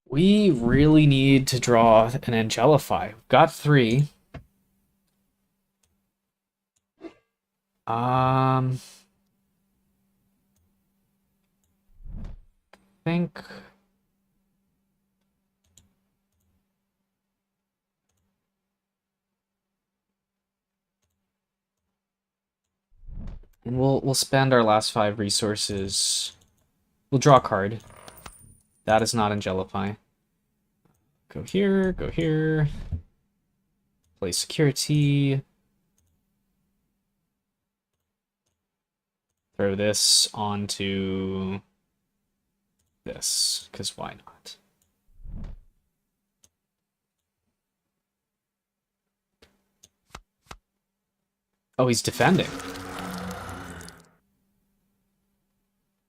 We really need to draw an Angelify. We've got 3. I think and we'll spend our last 5 resources. We'll draw a card. That is not Angelify. Go here, play security. Throw this onto this, because why not? Oh, he's defending.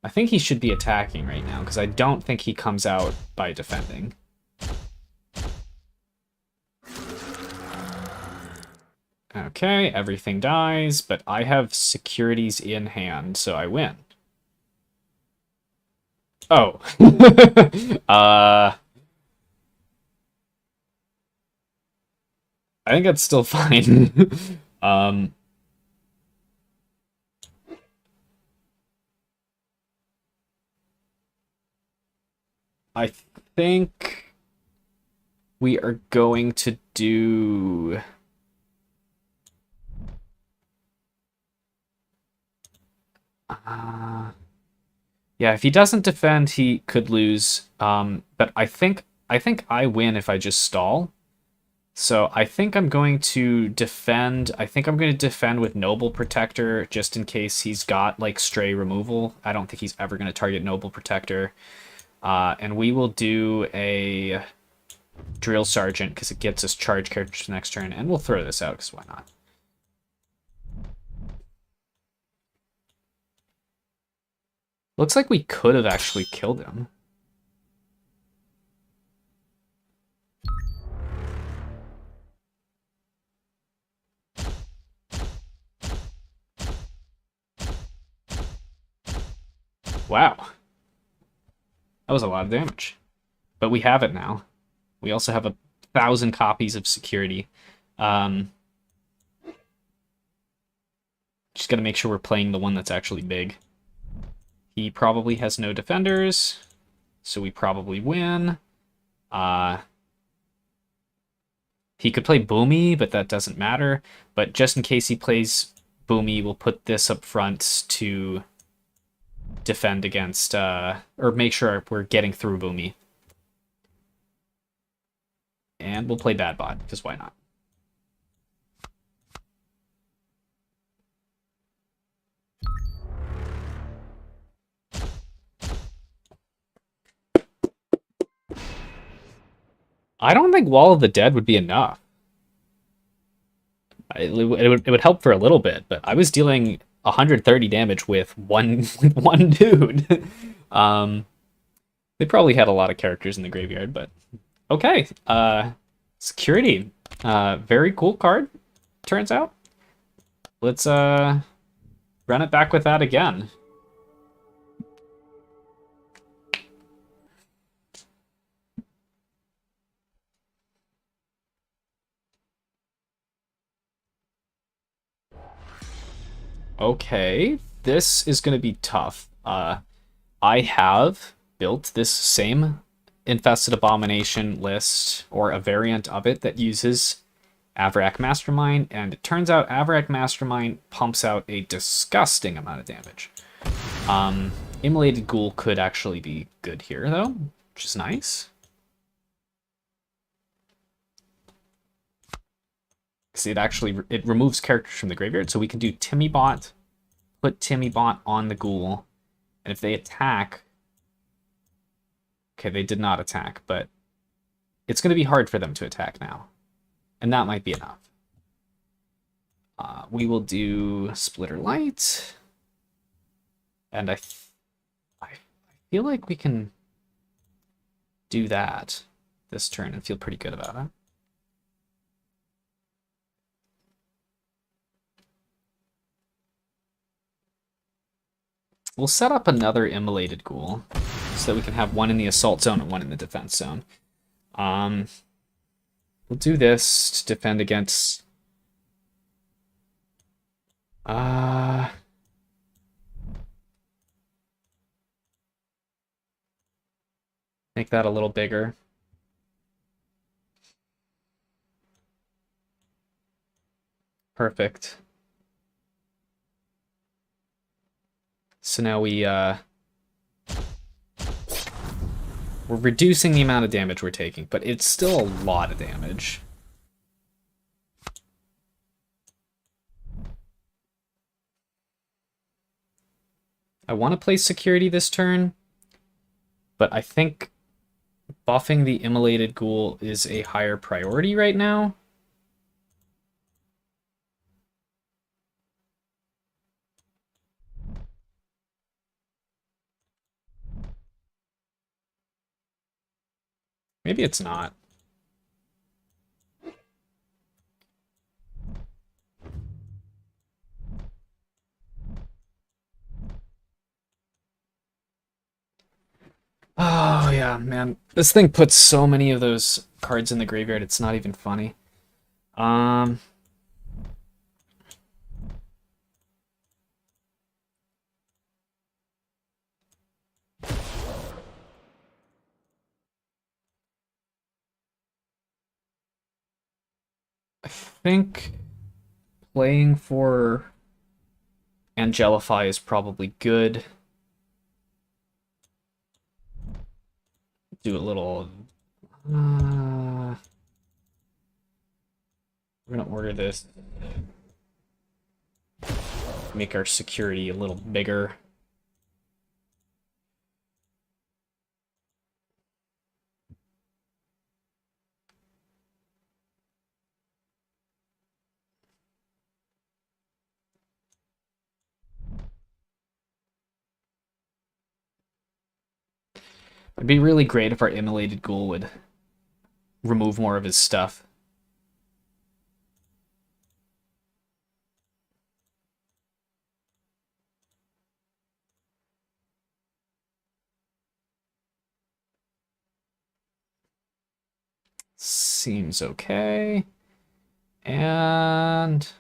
I think he should be attacking right now, because I don't think he comes out by defending. Okay, everything dies, but I have securities in hand, so I win. Oh. I think that's still fine. I think we are going to do... yeah, if he doesn't defend, he could lose. But I think I win if I just stall. So I think I'm going to defend. I think I'm going to defend with Noble Protector, just in case he's got, like, Stray removal. I don't think he's ever going to target Noble Protector. And we will do a Drill Sergeant, because it gets us charge characters next turn. And we'll throw this out, because why not? Looks like we could have actually killed him. Wow. That was a lot of damage. But we have it now. We also have 1,000 copies of security. Just gotta make sure we're playing the one that's actually big. He probably has no defenders, so we probably win. He could play Boomy, but that doesn't matter. But just in case he plays Boomy, we'll put this up front to defend against, or make sure we're getting through Boomy. And we'll play Bad Bot, because why not? I don't think Wall of the Dead would be enough. It would help for a little bit, but I was dealing 130 damage with one dude. They probably had a lot of characters in the graveyard, but okay. Security. Very cool card, turns out. Let's run it back with that again. Okay, this is going to be tough. I have built this same Infested Abomination list, or a variant of it, that uses Avrak Mastermind, and it turns out Avrak Mastermind pumps out a disgusting amount of damage. Immolated Ghoul could actually be good here, though. which is nice. Because it removes characters from the graveyard, so we can do Timmybot, put Timmybot on the ghoul, and if they attack... Okay, they did not attack, but it's going to be hard for them to attack now. And that might be enough. We will do Splitter Light. And I feel like we can do that this turn and feel pretty good about it. We'll set up another Immolated Ghoul so that we can have one in the assault zone and one in the defense zone. We'll do this to defend against... Make that a little bigger. Perfect. So now we're reducing the amount of damage we're taking, but it's still a lot of damage. I want to play security this turn, but I think buffing the Immolated Ghoul is a higher priority right now. Maybe it's not. Oh, yeah, man. This thing puts so many of those cards in the graveyard, it's not even funny. I think playing for Angelify is probably good. Do a little... we're gonna order this. Make our security a little bigger. It'd be really great if our Immolated Ghoul would remove more of his stuff. Seems okay. And...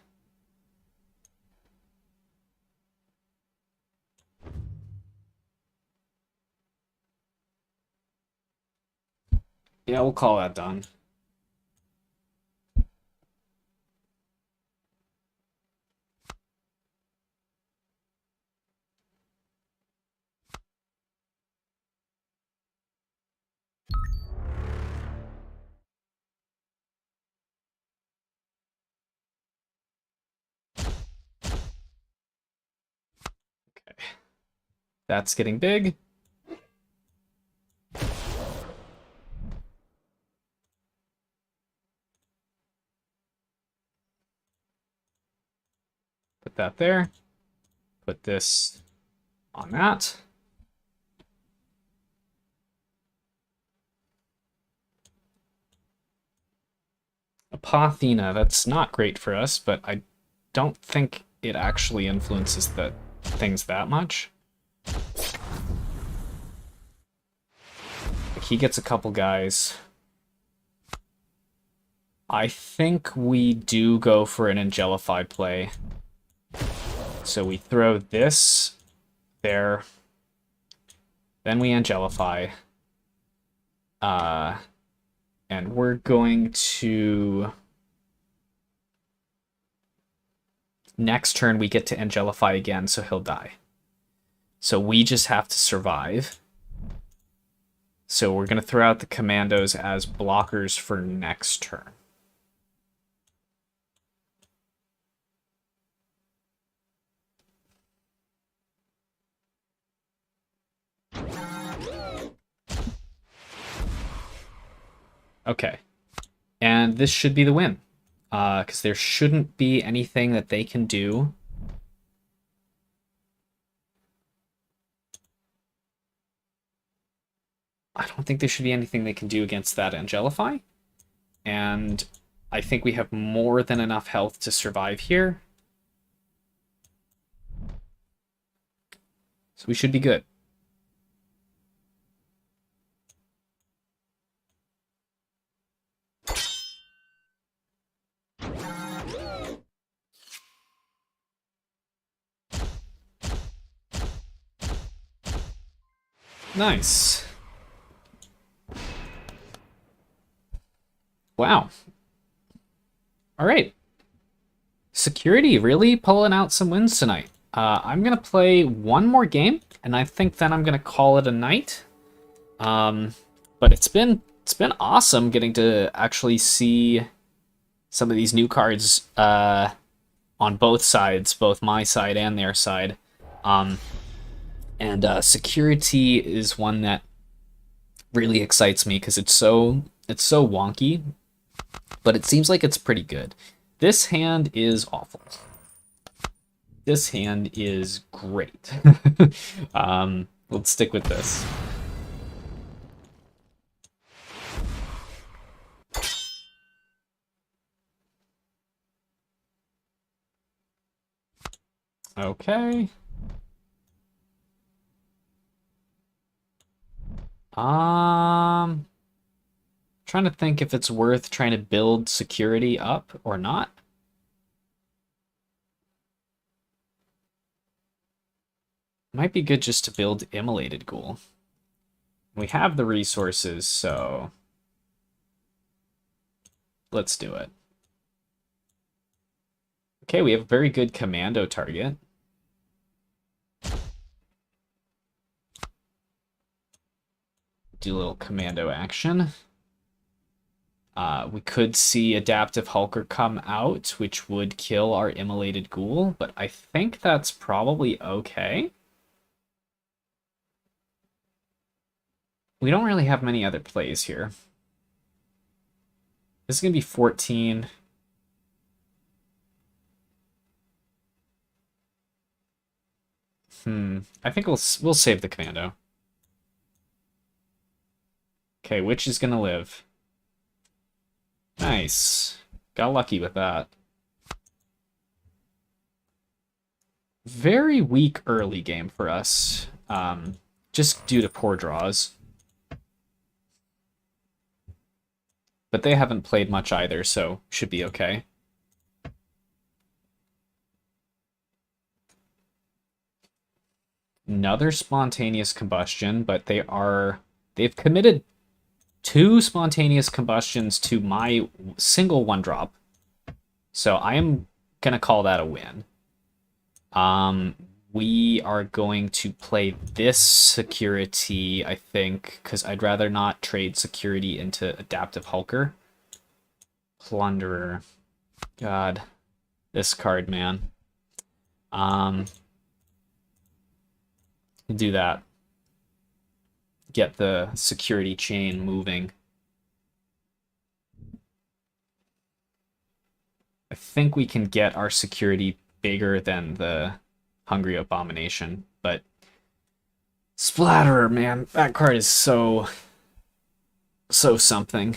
yeah, we'll call that done. Okay. That's getting big. Put that there. Put this on that. Apothena, that's not great for us, but I don't think it actually influences the things that much. Like, he gets a couple guys. I think we do go for an Angelify play. So we throw this there. Then we Angelify. And we're going to... next turn we get to Angelify again, so he'll die. So we just have to survive. So we're going to throw out the commandos as blockers for next turn. Okay. And this should be the win. Because there shouldn't be anything that they can do. I don't think there should be anything they can do against that Angelify. And I think we have more than enough health to survive here. So we should be good. Nice. Wow. All right. Security really pulling out some wins tonight. I'm going to play one more game, and I think then I'm going to call it a night. But it's been awesome getting to actually see some of these new cards on both sides, both my side and their side. And security is one that really excites me because it's so wonky, but it seems like it's pretty good. This hand is awful. This hand is great. Let's stick with this. Okay. Trying to think if it's worth trying to build security up or not. Might be good just to build Immolated Ghoul. We have the resources, so let's do it. Okay, we have a very good commando target. Do a little commando action. We could see Adaptive Hulker come out, which would kill our Immolated Ghoul, but I think that's probably okay. We don't really have many other plays here. This is going to be 14. I think we'll save the commando. Okay, which is going to live? Nice. Got lucky with that. Very weak early game for us, just due to poor draws. But they haven't played much either, so should be okay. Another spontaneous combustion, but they've committed 2 spontaneous combustions to my single 1-drop. So I am gonna call that a win. We are going to play this security, I think, because I'd rather not trade security into Adaptive Hulker. Plunderer. God. This card, man. Do that. Get the security chain moving. I think we can get our security bigger than the Hungry Abomination, but Splatterer, man, that card is so something.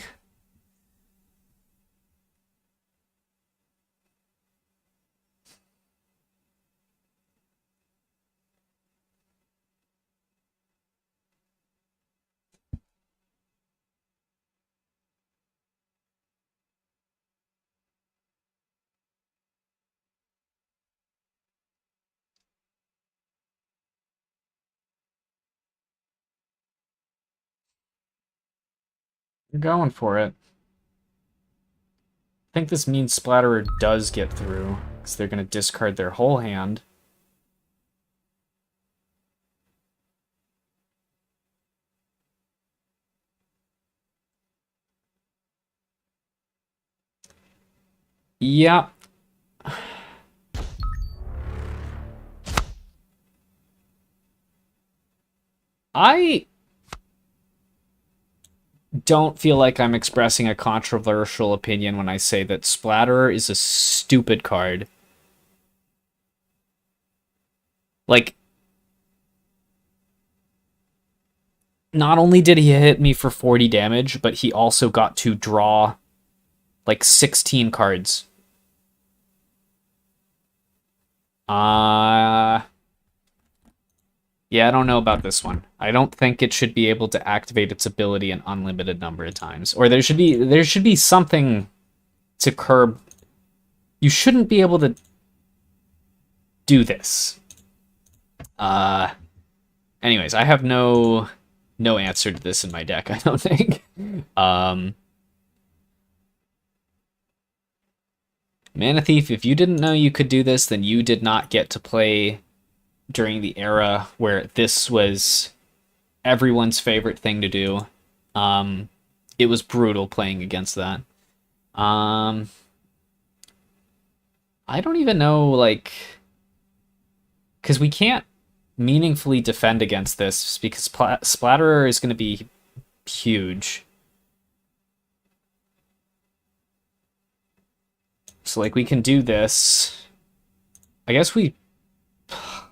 You're going for it. I think this means Splatterer does get through, because they're going to discard their whole hand. Yeah. I don't feel like I'm expressing a controversial opinion when I say that Splatterer is a stupid card. Like, not only did he hit me for 40 damage, but he also got to draw like 16 cards. Yeah, I don't know about this one. I don't think it should be able to activate its ability an unlimited number of times. Or there should be something to curb. You shouldn't be able to do this. Anyways, I have no answer to this in my deck, I don't think. Mana Thief, if you didn't know you could do this, then you did not get to play during the era where this was everyone's favorite thing to do. It was brutal playing against that. I don't even know, like, because we can't meaningfully defend against this because Splatterer is going to be huge. So, like, we can do this. I guess we... I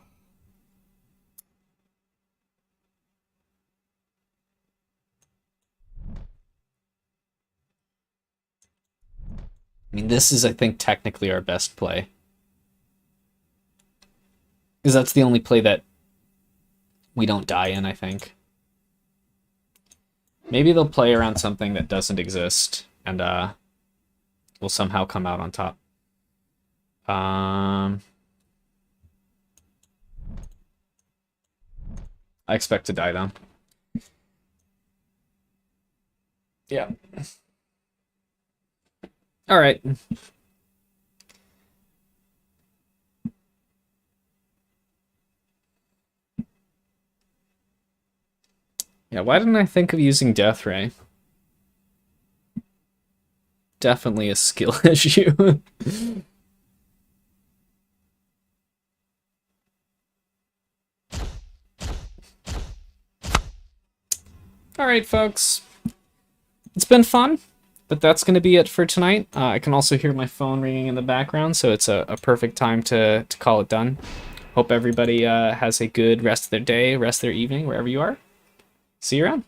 mean, this is, I think, technically our best play. Because that's the only play that we don't die in, I think. Maybe they'll play around something that doesn't exist, and we'll somehow come out on top. I expect to die, though. Yeah. All right. Yeah, why didn't I think of using Death Ray? Definitely a skill issue. All right, folks. It's been fun, but that's going to be it for tonight. I can also hear my phone ringing in the background, so it's a perfect time to call it done. Hope everybody has a good rest of their day, rest of their evening, wherever you are. See you around.